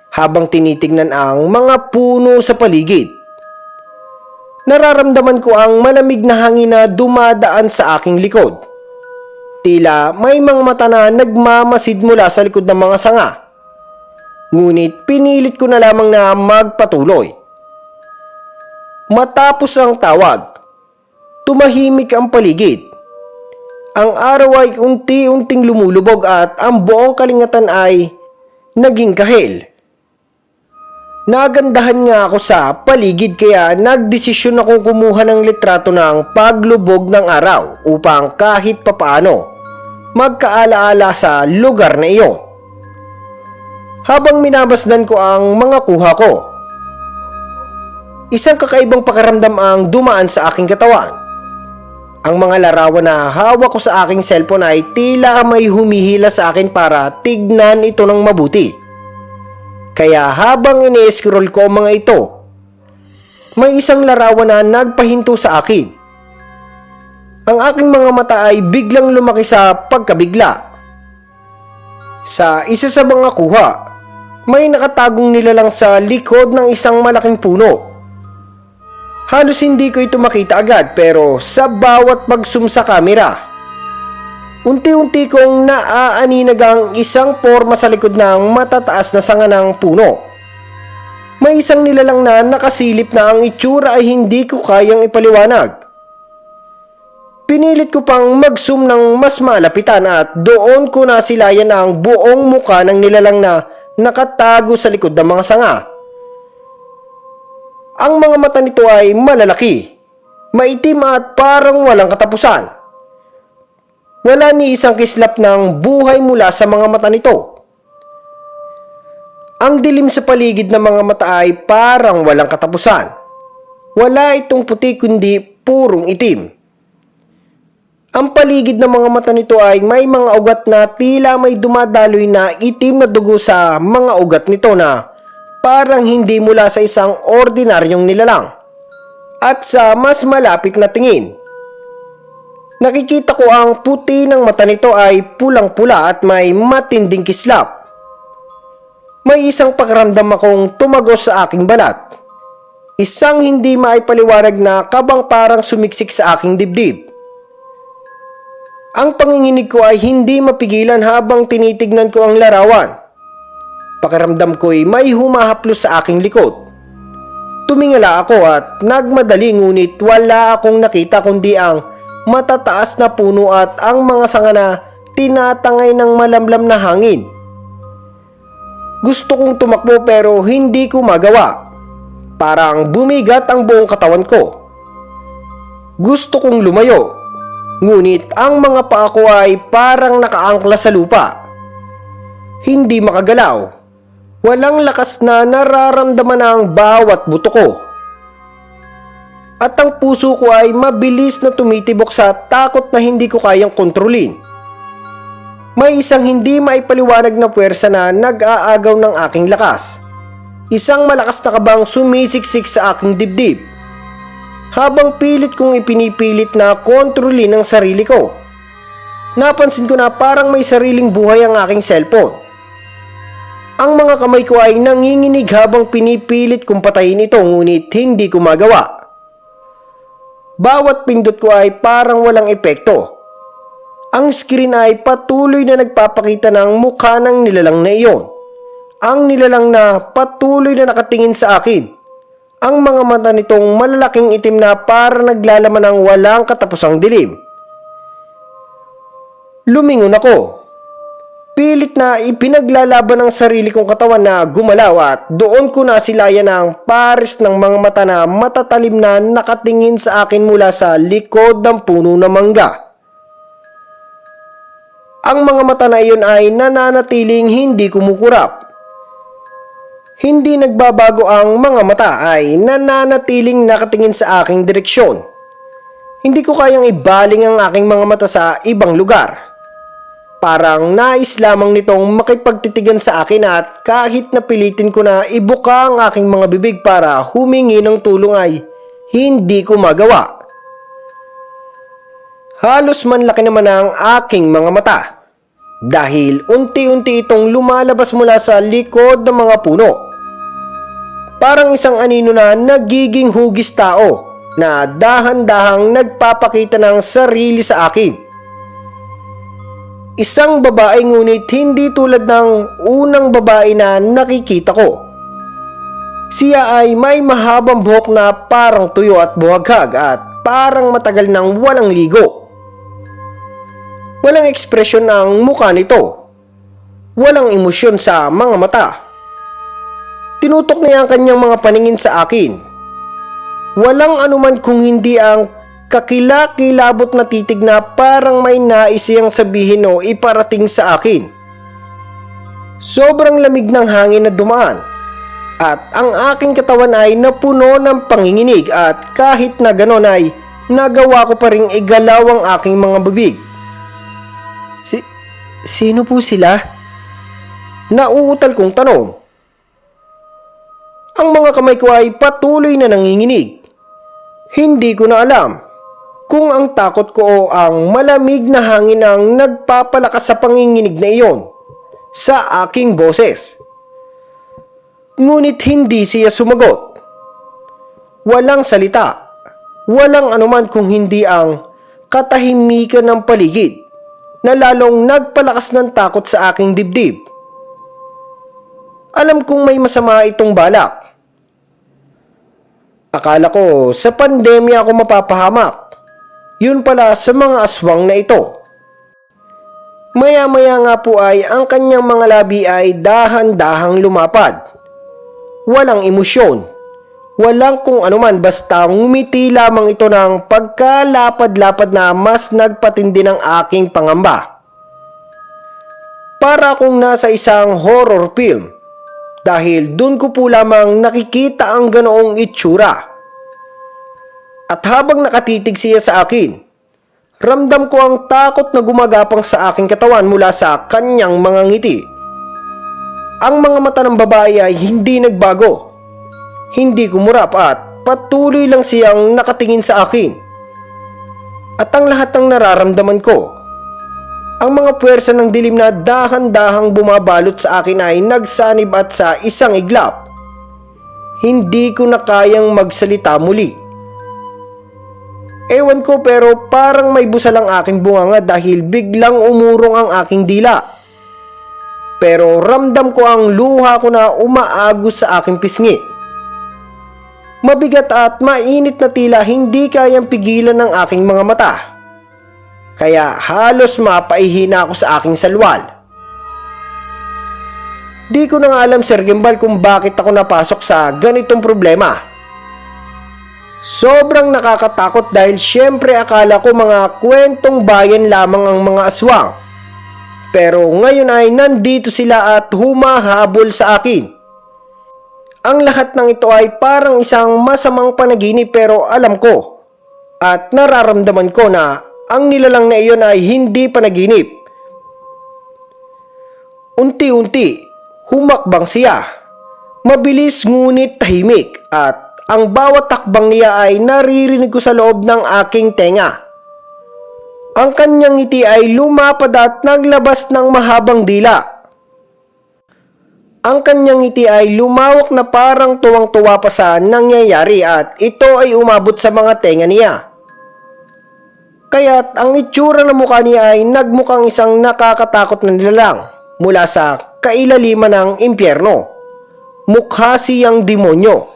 Habang tinitingnan ang mga puno sa paligid, nararamdaman ko ang malamig na hangin na dumadaan sa aking likod. Tila may mga mata na nagmamasid mula sa likod ng mga sanga. Ngunit pinilit ko na lamang na magpatuloy. Matapos ang tawag, tumahimik ang paligid. Ang araw ay unti-unting lumulubog at ang buong kalingatan ay naging kahil. Nagandahan nga ako sa paligid kaya nagdesisyon akong kumuha ng litrato ng paglubog ng araw upang kahit papaano magkaalaala sa lugar na iyon. Habang minabasdan ko ang mga kuha ko, isang kakaibang pakiramdam ang dumaan sa aking katawan. Ang mga larawan na hawak ko sa aking cellphone ay tila may humihila sa akin para tignan ito ng mabuti. Kaya habang ini-scroll ko ang mga ito, may isang larawan na nagpahinto sa akin. Ang aking mga mata ay biglang lumaki sa pagkabigla. Sa isa sa mga kuha, may nakatagong nilalang sa likod ng isang malaking puno. Halos hindi ko ito makita agad pero sa bawat pag-zoom sa camera, unti-unti kong naaaninag ang isang porma sa likod ng matataas na sanga ng puno. May isang nilalang na nakasilip na ang itsura ay hindi ko kayang ipaliwanag. Pinilit ko pang mag-zoom ng mas malapitan at doon ko nasilayan ang buong muka ng nilalang na nakatago sa likod ng mga sanga. Ang mga mata nito ay malalaki, maitim at parang walang katapusan. Wala ni isang kislap ng buhay mula sa mga mata nito. Ang dilim sa paligid ng mga mata ay parang walang katapusan. Wala itong puti kundi purong itim. Ang paligid ng mga mata nito ay may mga ugat na tila may dumadaloy na itim na dugo sa mga ugat nito na parang hindi mula sa isang ordinaryong nilalang. At sa mas malapit na tingin, nakikita ko ang puti ng mata nito ay pulang-pula at may matinding kislap. May isang pakiramdam akong tumagos sa aking balat. Isang hindi maipaliwanag na kabang parang sumiksik sa aking dibdib. Ang panginginig ko ay hindi mapigilan habang tinitignan ko ang larawan. Pakiramdam ko'y may humahaplos sa aking likod. Tumingala ako at nagmadali ngunit wala akong nakita kundi ang matataas na puno at ang mga sanga na tinatangay ng malamlam na hangin. Gusto kong tumakbo pero hindi ko magawa. Parang bumigat ang buong katawan ko. Gusto kong lumayo, ngunit ang mga paa ko ay parang nakaangkla sa lupa. Hindi makagalaw. Walang lakas na nararamdaman ang bawat buto ko. At ang puso ko ay mabilis na tumitibok sa takot na hindi ko kayang kontrolin. May isang hindi maipaliwanag na puwersa na nag-aagaw ng aking lakas. Isang malakas na kabang sumisiksik sa aking dibdib. Habang pilit kong ipinipilit na kontrolin ang sarili ko, napansin ko na parang may sariling buhay ang aking cellphone. Ang mga kamay ko ay nanginginig habang pinipilit kong patayin ito ngunit hindi ko magawa. Bawat pindot ko ay parang walang epekto. Ang screen ay patuloy na nagpapakita ng mukha ng nilalang na iyon. Ang nilalang na patuloy na nakatingin sa akin. Ang mga mata nitong malalaking itim na parang naglalaman ng walang katapusang dilim. Lumingon ako. Pilit na ipinaglalaban ng sarili kong katawan na gumalaw at doon ko nasilayan ang pares ng mga mata na matatalim na nakatingin sa akin mula sa likod ng puno ng mangga. Ang mga mata na iyon ay nananatiling hindi kumukurap. Hindi nagbabago ang mga mata ay nananatiling nakatingin sa aking direksyon. Hindi ko kayang ibaling ang aking mga mata sa ibang lugar. Parang nais lamang nitong makipagtitigan sa akin at kahit napilitin ko na ibuka ang aking mga bibig para humingi ng tulong ay hindi ko magawa. Halos manlaki naman ang aking mga mata. Dahil unti-unti itong lumalabas mula sa likod ng mga puno. Parang isang anino na nagiging hugis tao na dahan-dahang nagpapakita ng sarili sa akin. Isang babae ngunit hindi tulad ng unang babae na nakikita ko. Siya ay may mahabang buhok na parang tuyo at buhaghag at parang matagal nang walang ligo. Walang ekspresyon ang mukha nito. Walang emosyon sa mga mata. Tinutok niya ang kanyang mga paningin sa akin. Walang anuman kung hindi ang kakilakilabot na titig na parang may nais siyang sabihin o iparating sa akin. Sobrang lamig ng hangin na dumaan at ang aking katawan ay napuno ng panginginig at kahit na ganon ay nagawa ko pa ring igalaw ang aking mga bibig. Sino po sila? Nauutal kong tanong. Ang mga kamay ko ay patuloy na nanginginig. Hindi ko na alam kung ang takot ko o ang malamig na hangin ang nagpapalakas sa panginginig na iyon sa aking boses. Ngunit hindi siya sumagot. Walang salita. Walang anuman kung hindi ang katahimikan ng paligid na lalong nagpalakas ng takot sa aking dibdib. Alam kong may masama itong balak. Akala ko sa pandemya ako mapapahamak. Yun pala sa mga aswang na ito. Maya-maya nga po ay ang kanyang mga labi ay dahan-dahang lumapad. Walang emosyon, Walang kung anuman, basta ngumiti lamang ito ng pagkalapad-lapad na mas nagpatindi ng aking pangamba. Para akong nasa isang horror film dahil dun ko po lamang nakikita ang ganoong itsura. At habang nakatitig siya sa akin, ramdam ko ang takot na gumagapang sa aking katawan mula sa kanyang mga ngiti. Ang mga mata ng babae ay hindi nagbago. Hindi kumurap at patuloy lang siyang nakatingin sa akin. At ang lahat ng nararamdaman ko, ang mga puwersa ng dilim na dahan-dahang bumabalot sa akin ay nagsanib at sa isang iglap, hindi ko na kayang magsalita muli. Ewan ko, pero parang may busal ang aking bunganga dahil biglang umurong ang aking dila. Pero ramdam ko ang luha ko na umaagos sa aking pisngi. Mabigat at mainit na tila hindi kayang pigilan ng aking mga mata. Kaya halos mapaihina ako sa aking salwal. Di ko na nga alam, Sir Gimbal, kung bakit ako napasok sa ganitong problema. Sobrang nakakatakot dahil syempre akala ko mga kwentong bayan lamang ang mga aswang. Pero ngayon ay nandito sila at humahabol sa akin. Ang lahat ng ito ay parang isang masamang panaginip, pero alam ko at nararamdaman ko na ang nilalang na iyon ay hindi panaginip. Unti-unti, humakbang siya. Mabilis ngunit tahimik, at ang bawat takbang niya ay naririnig ko sa loob ng aking tenga. Ang kanyang ngiti ay lumapad at naglabas ng mahabang dila. Ang kanyang ngiti ay lumawak na parang tuwang-tuwa pa sa nangyayari, at ito ay umabot sa mga tenga niya. Kaya't ang itsura ng mukha niya ay nagmukhang isang nakakatakot na nilalang mula sa kailaliman ng impyerno. Mukha siyang demonyo.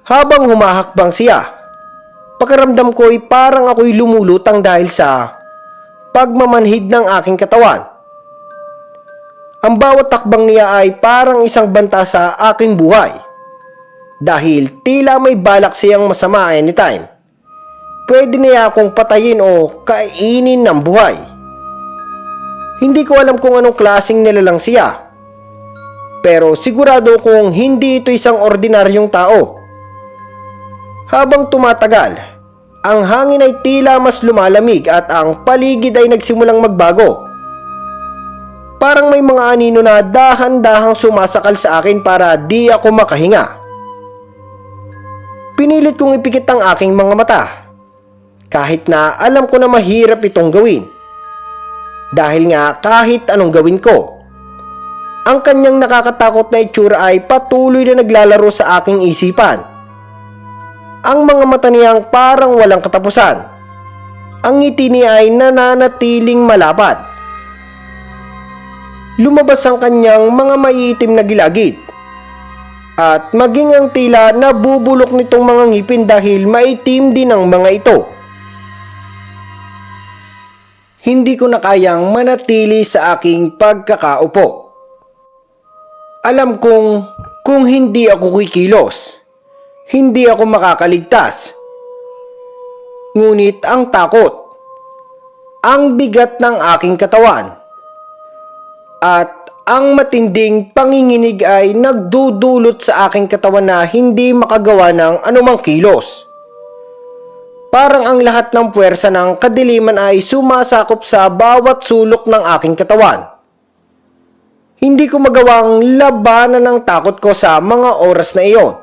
Habang humahakbang siya, pakiramdam ko ay parang ako'y lumulutang dahil sa pagmamanhid ng aking katawan. Ang bawat takbang niya ay parang isang banta sa aking buhay, dahil tila may balak siyang masama anytime. Pwede niya akong patayin o kainin ng buhay. Hindi ko alam kung anong klaseng nilalang siya, pero sigurado kong hindi ito isang ordinaryong tao. Habang tumatagal, ang hangin ay tila mas lumalamig at ang paligid ay nagsimulang magbago. Parang may mga anino na dahan-dahang sumasakal sa akin para di ako makahinga. Pinilit kong ipikit ang aking mga mata, kahit na alam ko na mahirap itong gawin. Dahil nga kahit anong gawin ko, ang kanyang nakakatakot na itsura ay patuloy na naglalaro sa aking isipan. Ang mga mata niyang parang walang katapusan. Ang ngiti niya ay nananatiling malapad. Lumabas ang kanyang mga maiitim na gilagid, at maging ang tila nabubulok nitong mga ngipin dahil maitim din ang mga ito. Hindi ko na kayang manatili sa aking pagkakaupo. Alam kung hindi ako kikilos, hindi ako makakaligtas. Ngunit ang takot, ang bigat ng aking katawan, at ang matinding panginginig ay nagdudulot sa aking katawan na hindi makagawa ng anumang kilos. Parang ang lahat ng puwersa ng kadiliman ay sumasakop sa bawat sulok ng aking katawan. Hindi ko magawang labanan ng takot ko sa mga oras na iyon.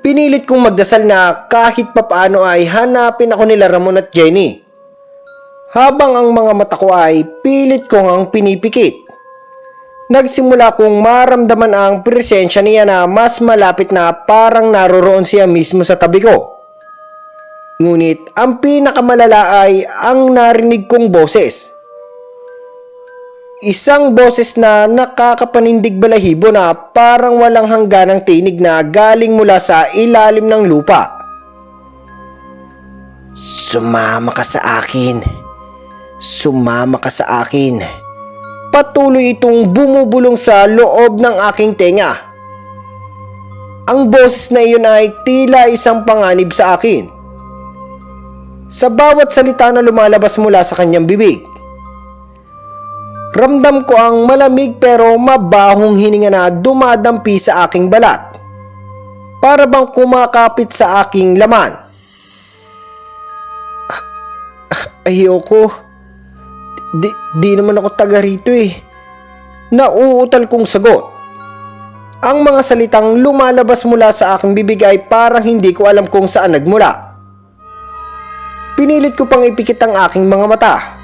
Pinilit kong magdasal na kahit papaano ay hanapin ako nila Ramon at Jenny. Habang ang mga mata ko ay pilit kong ang pinipikit, nagsimula kong maramdaman ang presensya niya na mas malapit na parang naroroon siya mismo sa tabi ko. Ngunit ang pinakamalala ay ang narinig kong boses. Isang boses na nakakapanindig balahibo na parang walang hangganang tinig na galing mula sa ilalim ng lupa. Sumama ka sa akin. Sumama ka sa akin. Patuloy itong bumubulong sa loob ng aking tenga. Ang boses na iyon ay tila isang panganib sa akin. Sa bawat salita na lumalabas mula sa kanyang bibig, ramdam ko ang malamig pero mabahong hininga na dumadampi sa aking balat, para bang kumakapit sa aking laman. Ayoko. Di naman ako taga rito eh. Nauutal kong sagot. Ang mga salitang lumalabas mula sa aking bibig ay parang hindi ko alam kung saan nagmula. Pinilit ko pang ipikit ang aking mga mata.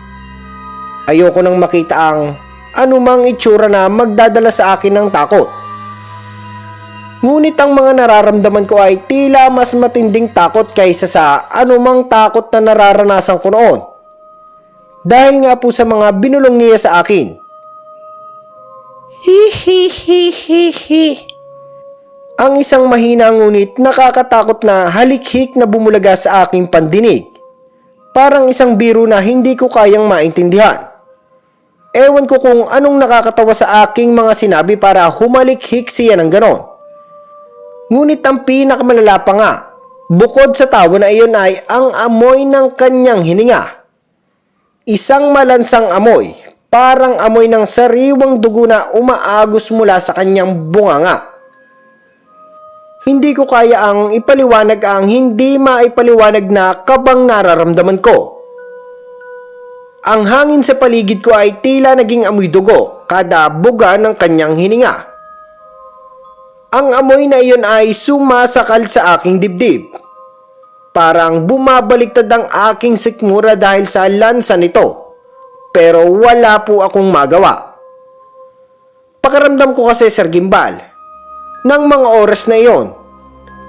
Ayoko nang makita ang anumang itsura na magdadala sa akin ng takot. Ngunit ang mga nararamdaman ko ay tila mas matinding takot kaysa sa anumang takot na nararanasan ko noon. Dahil nga po sa mga binulong niya sa akin. Hihihihihi. Ang isang mahina ngunit nakakatakot na halikhik na bumulaga sa aking pandinig. Parang isang biro na hindi ko kayang maintindihan. Ewan ko kung anong nakakatawa sa aking mga sinabi para humalikhik siya ng ganon. Ngunit ang pinakamalala pa nga, bukod sa tawa na iyon ay ang amoy ng kanyang hininga. Isang malansang amoy, parang amoy ng sariwang dugo na umaagos mula sa kanyang bunganga. Hindi ko kaya ang ipaliwanag ang hindi maipaliwanag na kabang nararamdaman ko. Ang hangin sa paligid ko ay tila naging amoy dugo kada buga ng kanyang hininga. Ang amoy na iyon ay sumasakal sa aking dibdib. Parang bumabaliktad ang aking sikmura dahil sa lansa nito. Pero wala po akong magawa. Pakiramdam ko kasi, Sir Gimbal, ng mga oras na iyon,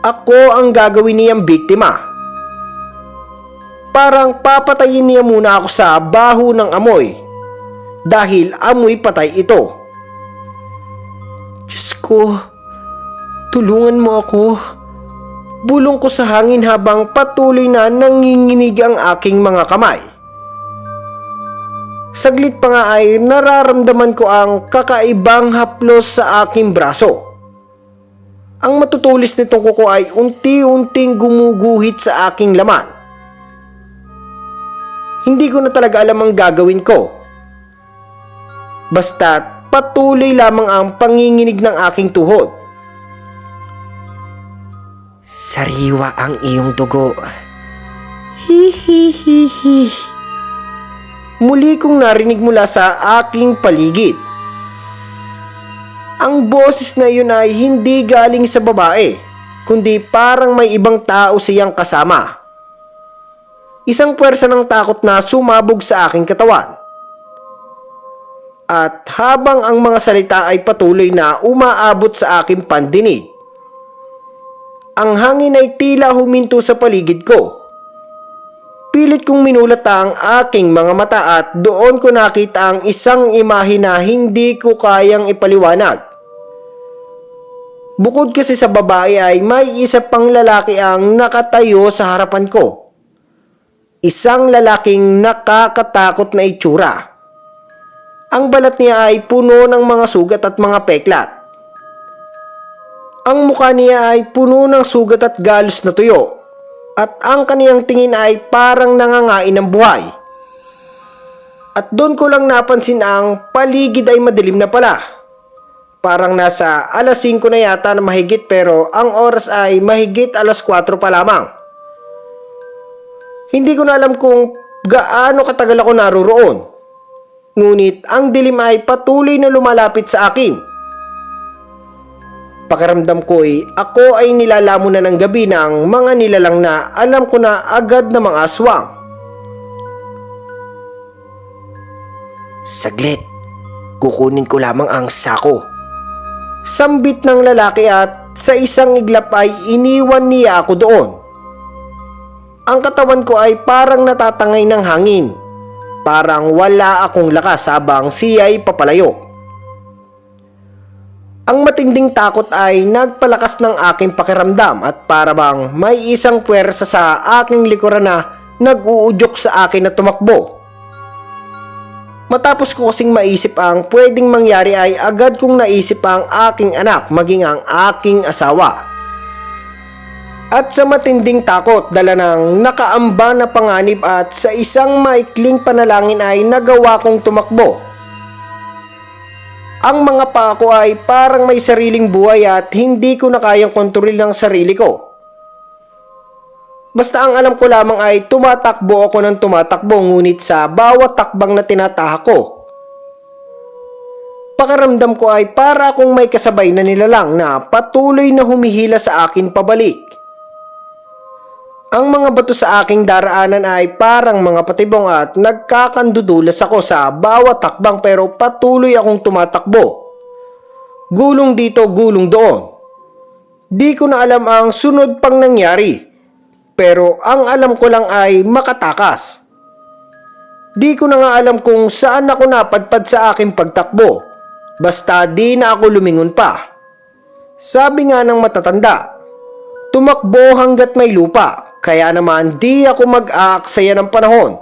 ako ang gagawin niyang biktima. Parang papatayin niya muna ako sa baho ng amoy dahil amoy patay ito. Diyos ko, tulungan mo ako. Bulong ko sa hangin habang patuloy na nanginginig ang aking mga kamay. Saglit pa nga ay nararamdaman ko ang kakaibang haplos sa aking braso. Ang matutulis nitong kuko ay unti-unting gumuguhit sa aking laman. Hindi ko na talaga alam ang gagawin ko. Basta't patuloy lamang ang panginginig ng aking tuhod. Sariwa ang iyong dugo. Hihihihi. Muli kong narinig mula sa aking paligid. Ang boses na iyon ay hindi galing sa babae, kundi parang may ibang tao siyang kasama. Isang puwersa ng takot na sumabog sa aking katawan. At habang ang mga salita ay patuloy na umaabot sa aking pandinig, ang hangin ay tila huminto sa paligid ko. Pilit kong minulat ang aking mga mata at doon ko nakita ang isang imahe na hindi ko kayang ipaliwanag. Bukod kasi sa babae ay may isa pang lalaki ang nakatayo sa harapan ko. Isang lalaking nakakatakot na itsura. Ang balat niya ay puno ng mga sugat at mga peklat. Ang mukha niya ay puno ng sugat at galos na tuyo, at ang kaniyang tingin ay parang nangangain ng buhay. At doon ko lang napansin ang paligid ay madilim na pala. Parang nasa alas 5 na yata na mahigit pero ang oras ay mahigit alas 4 pa lamang. Hindi ko na alam kung gaano katagal ako naroroon. Ngunit ang dilim ay patuloy na lumalapit sa akin. Pakiramdam ko ay ako ay nilalamon na ng gabi ng mga nilalang na alam ko na agad na mga aswang. Saglit, kukunin ko lamang ang sako. Sambit ng lalaki at sa isang iglap ay iniwan niya ako doon. Ang katawan ko ay parang natatangay ng hangin. Parang wala akong lakas habang siya ay papalayo. Ang matinding takot ay nagpalakas ng aking pakiramdam at para bang may isang puwersa sa aking likuran na nag-uudyok sa akin na tumakbo. Matapos ko kasing maisip ang pwedeng mangyari ay agad kong naisip ang aking anak maging ang aking asawa. At sa matinding takot, dala ng nakaamba na panganib at sa isang maikling panalangin ay nagawa kong tumakbo. Ang mga paa ko ay parang may sariling buhay at hindi ko na kayang kontrolin ang sarili ko. Basta ang alam ko lamang ay tumatakbo ako ng tumatakbo, ngunit sa bawat takbang na tinatahak ko, pakiramdam ko ay para akong may kasabay na nilalang na patuloy na humihila sa akin pabalik. Ang mga bato sa aking daraanan ay parang mga patibong at nagkakandudulas ako sa bawat takbang, pero patuloy akong tumatakbo. Gulong dito, gulong doon. Di ko na alam ang sunod pang nangyari, pero ang alam ko lang ay makatakas. Di ko na nga alam kung saan ako napadpad sa aking pagtakbo, basta di na ako lumingon pa. Sabi nga ng matatanda, tumakbo hanggat may lupa. Kaya naman di ako mag-aaksaya ng panahon.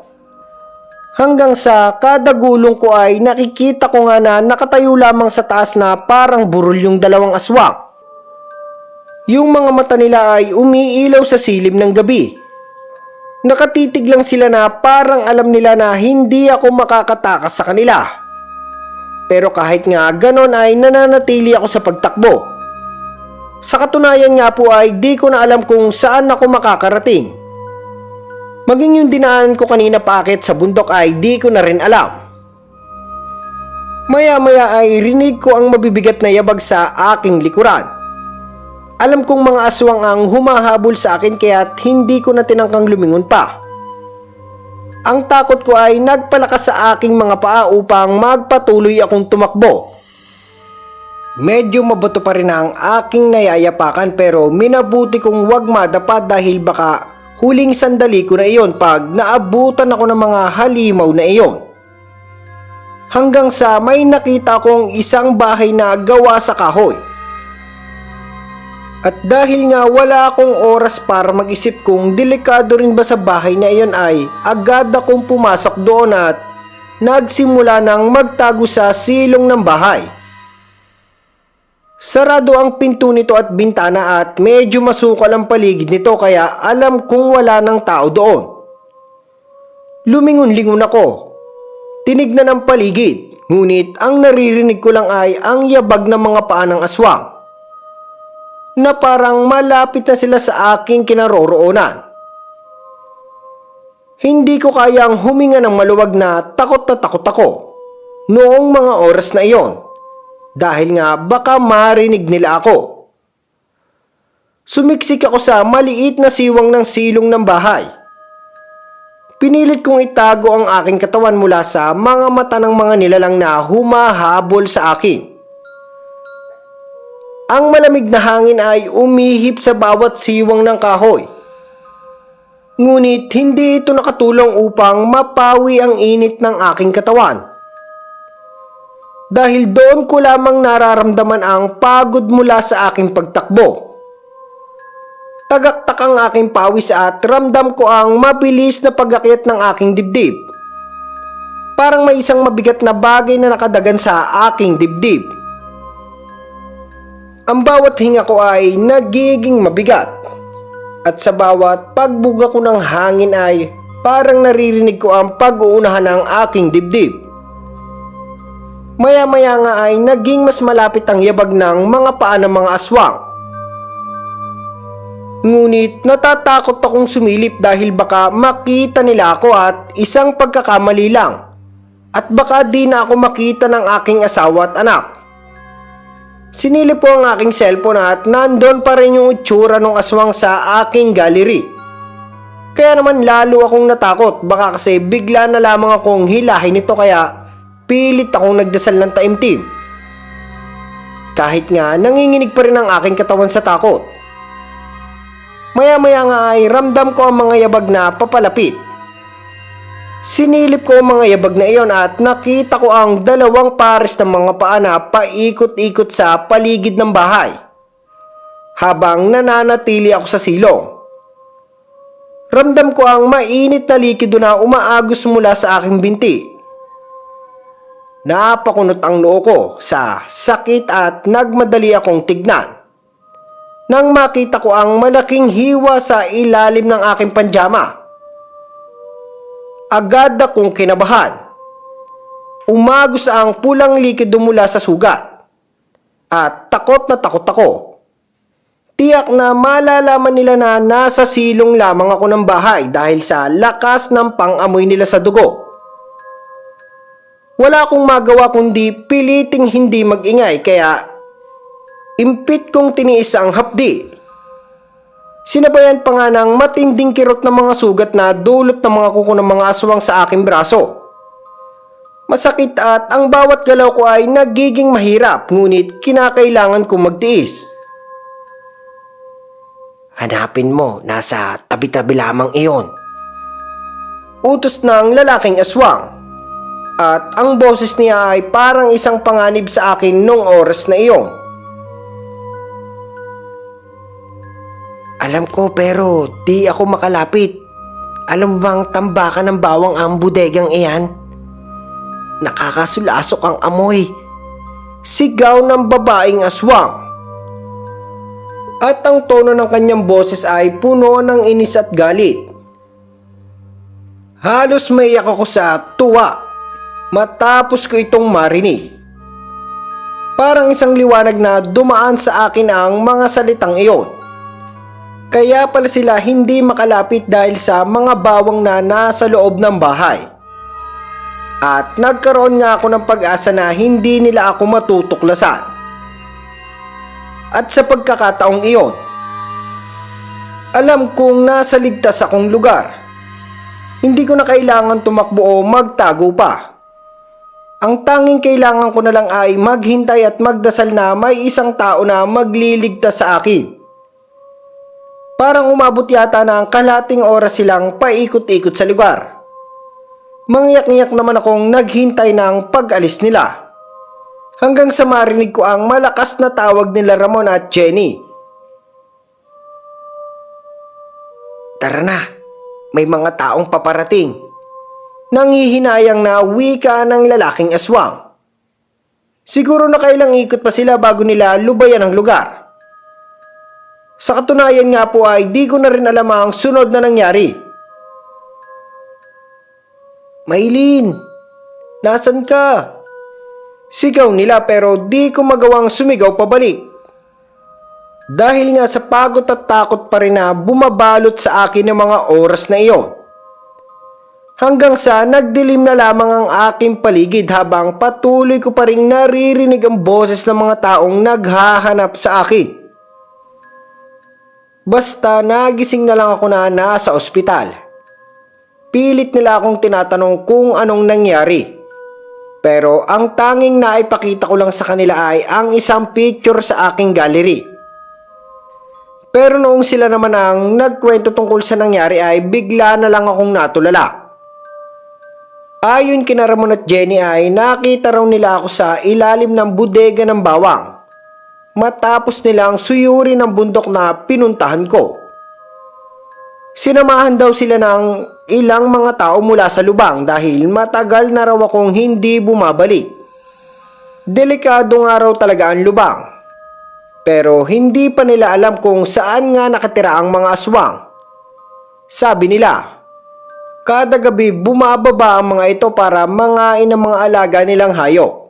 Hanggang sa kada gulong ko ay nakikita ko nga na nakatayo lamang sa taas na parang burol yung dalawang aswang. Yung mga mata nila ay umiilaw sa silim ng gabi. Nakatitig lang sila na parang alam nila na hindi ako makakatakas sa kanila. Pero kahit nga ganon ay nananatili ako sa pagtakbo. Sa katunayan nga po ay di ko na alam kung saan ako makakarating. Maging yung dinaanan ko kanina paakyat sa bundok ay di ko na rin alam. Maya-maya ay rinig ko ang mabibigat na yabag sa aking likuran. Alam kong mga aswang ang humahabol sa akin kaya't hindi ko na tinangkang lumingon pa. Ang takot ko ay nagpalakas sa aking mga paa upang magpatuloy akong tumakbo. Medyo mabato pa rin ang aking nayayapakan, pero minabuti kong wag madapa dahil baka huling sandali ko na iyon pag naabutan ako ng mga halimaw na iyon. Hanggang sa may nakita kong isang bahay na gawa sa kahoy. At dahil nga wala akong oras para mag-isip kung delikado rin ba sa bahay na iyon ay agad akong pumasok doon at nagsimula ng magtago sa silong ng bahay. Sarado ang pinto nito at bintana at medyo masukal ang paligid nito kaya alam kong wala ng tao doon. Lumingon-lingon ako. Tinignan ang paligid, ngunit ang naririnig ko lang ay ang yabag ng mga paa ng aswang na parang malapit na sila sa aking kinaroroonan. Hindi ko kayang huminga ng maluwag na takot ako noong mga oras na iyon. Dahil nga baka marinig nila ako. Sumiksik ako sa maliit na siwang ng silong ng bahay. Pinilit kong itago ang aking katawan mula sa mga mata ng mga nilalang na humahabol sa akin. Ang malamig na hangin ay umihip sa bawat siwang ng kahoy. Ngunit hindi ito nakatulong upang mapawi ang init ng aking katawan. Dahil doon ko lamang nararamdaman ang pagod mula sa aking pagtakbo. Tagaktak ang aking pawis at ramdam ko ang mabilis na pag-akyat ng aking dibdib. Parang may isang mabigat na bagay na nakadagan sa aking dibdib. Ang bawat hinga ko ay nagiging mabigat. At sa bawat pagbuga ko ng hangin ay parang naririnig ko ang pag-uunahan ng aking dibdib. Maya-maya nga ay naging mas malapit ang yabag ng mga paa ng mga aswang. Ngunit natatakot akong sumilip dahil baka makita nila ako at isang pagkakamali lang. At baka di na ako makita ng aking asawa at anak. Sinilip ko ang aking cellphone at nandun pa rin yung itsura ng aswang sa aking gallery. Kaya naman lalo akong natakot, baka kasi bigla na lamang akong hilahin ito kaya pilit akong nagdasal ng taimtim. Kahit nga nanginginig pa rin ang aking katawan sa takot. Maya-maya nga ay ramdam ko ang mga yabag na papalapit. Sinilip ko ang mga yabag na iyon at nakita ko ang dalawang pares ng mga paa na paikot-ikot sa paligid ng bahay habang nananatili ako sa silong. Ramdam ko ang mainit na likido na umaagos mula sa aking binti. Napakunot ang noo ko sa sakit at nagmadali akong tignan. nang makita ko ang malaking hiwa sa ilalim ng aking panjama. Agad akong kinabahan. Umagos ang pulang likido mula sa sugat. At takot na takot ako. Tiyak na malalaman nila na nasa silong lamang ako ng bahay dahil sa lakas ng pang-amoy nila sa dugo. Wala akong magawa kundi piliting hindi mag-ingay kaya impit kong tiniis ang hapdi. Sinabayan pa nga ng matinding kirot ng mga sugat na dulot ng mga kuko ng mga aswang sa aking braso. Masakit at ang bawat galaw ko ay nagiging mahirap ngunit kinakailangan kong magtiis. Hanapin mo, nasa tabi-tabi lamang iyon. Utos ng lalaking aswang. At ang boses niya ay parang isang panganib sa akin nung oras na iyon. Alam ko pero di ako makalapit. Alam mo bang tambakan ng bawang ang budegang iyan? Nakakasulasok ang amoy. Sigaw ng babaeng aswang. At ang tono ng kanyang boses ay puno ng inis at galit. Halos maiyak ako sa tuwa matapos ko itong marinig. Parang isang liwanag na dumaan sa akin ang mga salitang iyon. Kaya pala sila hindi makalapit dahil sa mga bawang na nasa loob ng bahay. At nagkaroon nga ako ng pag-asa na hindi nila ako matutuklasan. At sa pagkakataong iyon, alam kong nasa ligtas akong lugar. Hindi ko na kailangan tumakbo o magtago pa. Ang tanging kailangan ko na lang ay maghintay at magdasal na may isang tao na magliligtas sa akin. Parang umabot yata ng kalahating oras silang paikot-ikot sa lugar. Mangyak-ngyak naman akong naghintay ng pag-alis nila. Hanggang sa marinig ko ang malakas na tawag nila Ramon at Jenny. Tara na, may mga taong paparating. Nanghihinayang na wika ng lalaking aswang. Siguro nakailang ikot pa sila bago nila lubayan ang lugar. Sa katunayan nga po ay di ko na rin alam ang sunod na nangyari. Maylin, nasan ka? Sigaw nila pero di ko magawang sumigaw pabalik. Dahil nga sa pagod at takot pa rin na bumabalot sa akin ng mga oras na iyon. Hanggang sa nagdilim na lamang ang aking paligid habang patuloy ko pa rin naririnig ang boses ng mga taong naghahanap sa akin. Basta nagising na lang ako na nasa ospital. Pilit nila akong tinatanong kung anong nangyari. Pero ang tanging naipakita ko lang sa kanila ay ang isang picture sa aking gallery. Pero noong sila naman ang nagkwento tungkol sa nangyari ay bigla na lang akong natulala. Ayon kina Ramon at Jenny ay nakita raw nila ako sa ilalim ng bodega ng bawang. Matapos nilang suyuri ng bundok na pinuntahan ko. Sinamahan daw sila ng ilang mga tao mula sa lubang dahil matagal na raw akong hindi bumabalik. Delikado nga raw talaga ang lubang. Pero hindi pa nila alam kung saan nga nakatira ang mga aswang. Sabi nila, kada gabi bumababa ang mga ito para mangain ang mga alaga nilang hayop.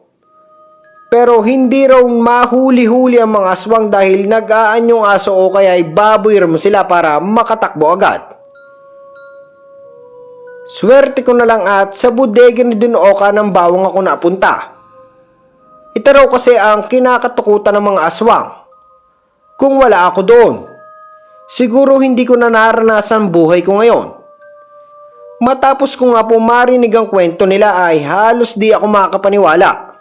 Pero hindi raw mahuli-huli ang mga aswang dahil nag-aanyong aso o kaya ay baboy mo sila para makatakbo agad. Swerte ko na lang at sa bodega ni Don Oka ng bawang ako napunta. Ito raw kasi ang kinakatakutan ng mga aswang. Kung wala ako doon, siguro hindi ko na naranasan buhay ko ngayon. Matapos ko nga po marinig ang kwento nila ay halos di ako makakapaniwala.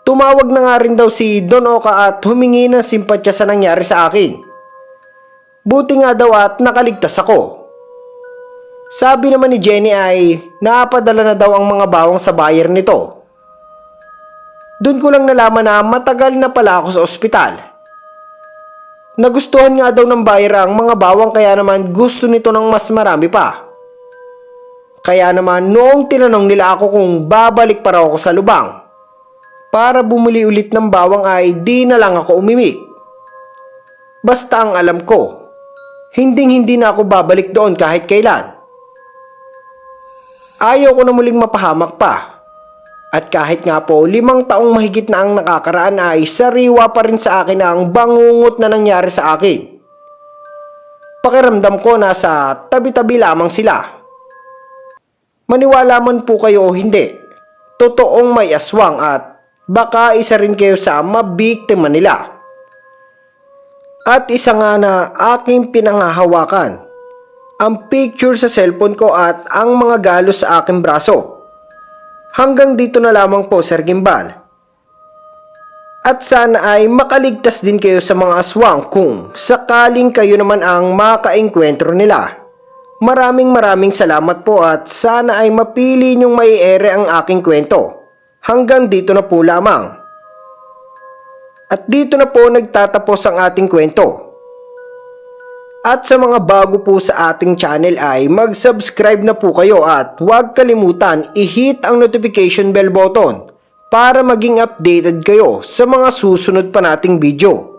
Tumawag na nga rin daw si Don Oka at humingi ng simpatya sa nangyari sa akin. Buti nga daw at nakaligtas ako. Sabi naman ni Jenny ay napadala na daw ang mga bawang sa buyer nito. Doon ko lang nalaman na matagal na pala ako sa ospital. Nagustuhan nga daw ng buyer ang mga bawang kaya naman gusto nito ng mas marami pa. Kaya naman noong tinanong nila ako kung babalik pa raw ako sa lubang para bumuli ulit ng bawang ay di na lang ako umimik. Basta ang alam ko, hindi na ako babalik doon kahit kailan. Ayaw ko na muling mapahamak pa. At kahit nga po 5 taong mahigit na ang nakakaraan ay sariwa pa rin sa akin ang bangungot na nangyari sa akin. Pakiramdam ko na sa tabi-tabi lamang sila. Maniwala man po kayo o hindi, totoong may aswang at baka isa rin kayo sa mabiktima nila. At isa nga na aking pinanghahawakan, ang picture sa cellphone ko at ang mga galos sa aking braso. Hanggang dito na lamang po, Sir Gimbal. At sana ay makaligtas din kayo sa mga aswang kung sakaling kayo naman ang makaengkwentro nila. Maraming salamat po at sana ay mapili niyong maiere ang aking kwento. Hanggang dito na po lamang. At dito na po nagtatapos ang ating kwento. At sa mga bago po sa ating channel ay mag-subscribe na po kayo at huwag kalimutan i-hit ang notification bell button para maging updated kayo sa mga susunod pa nating video.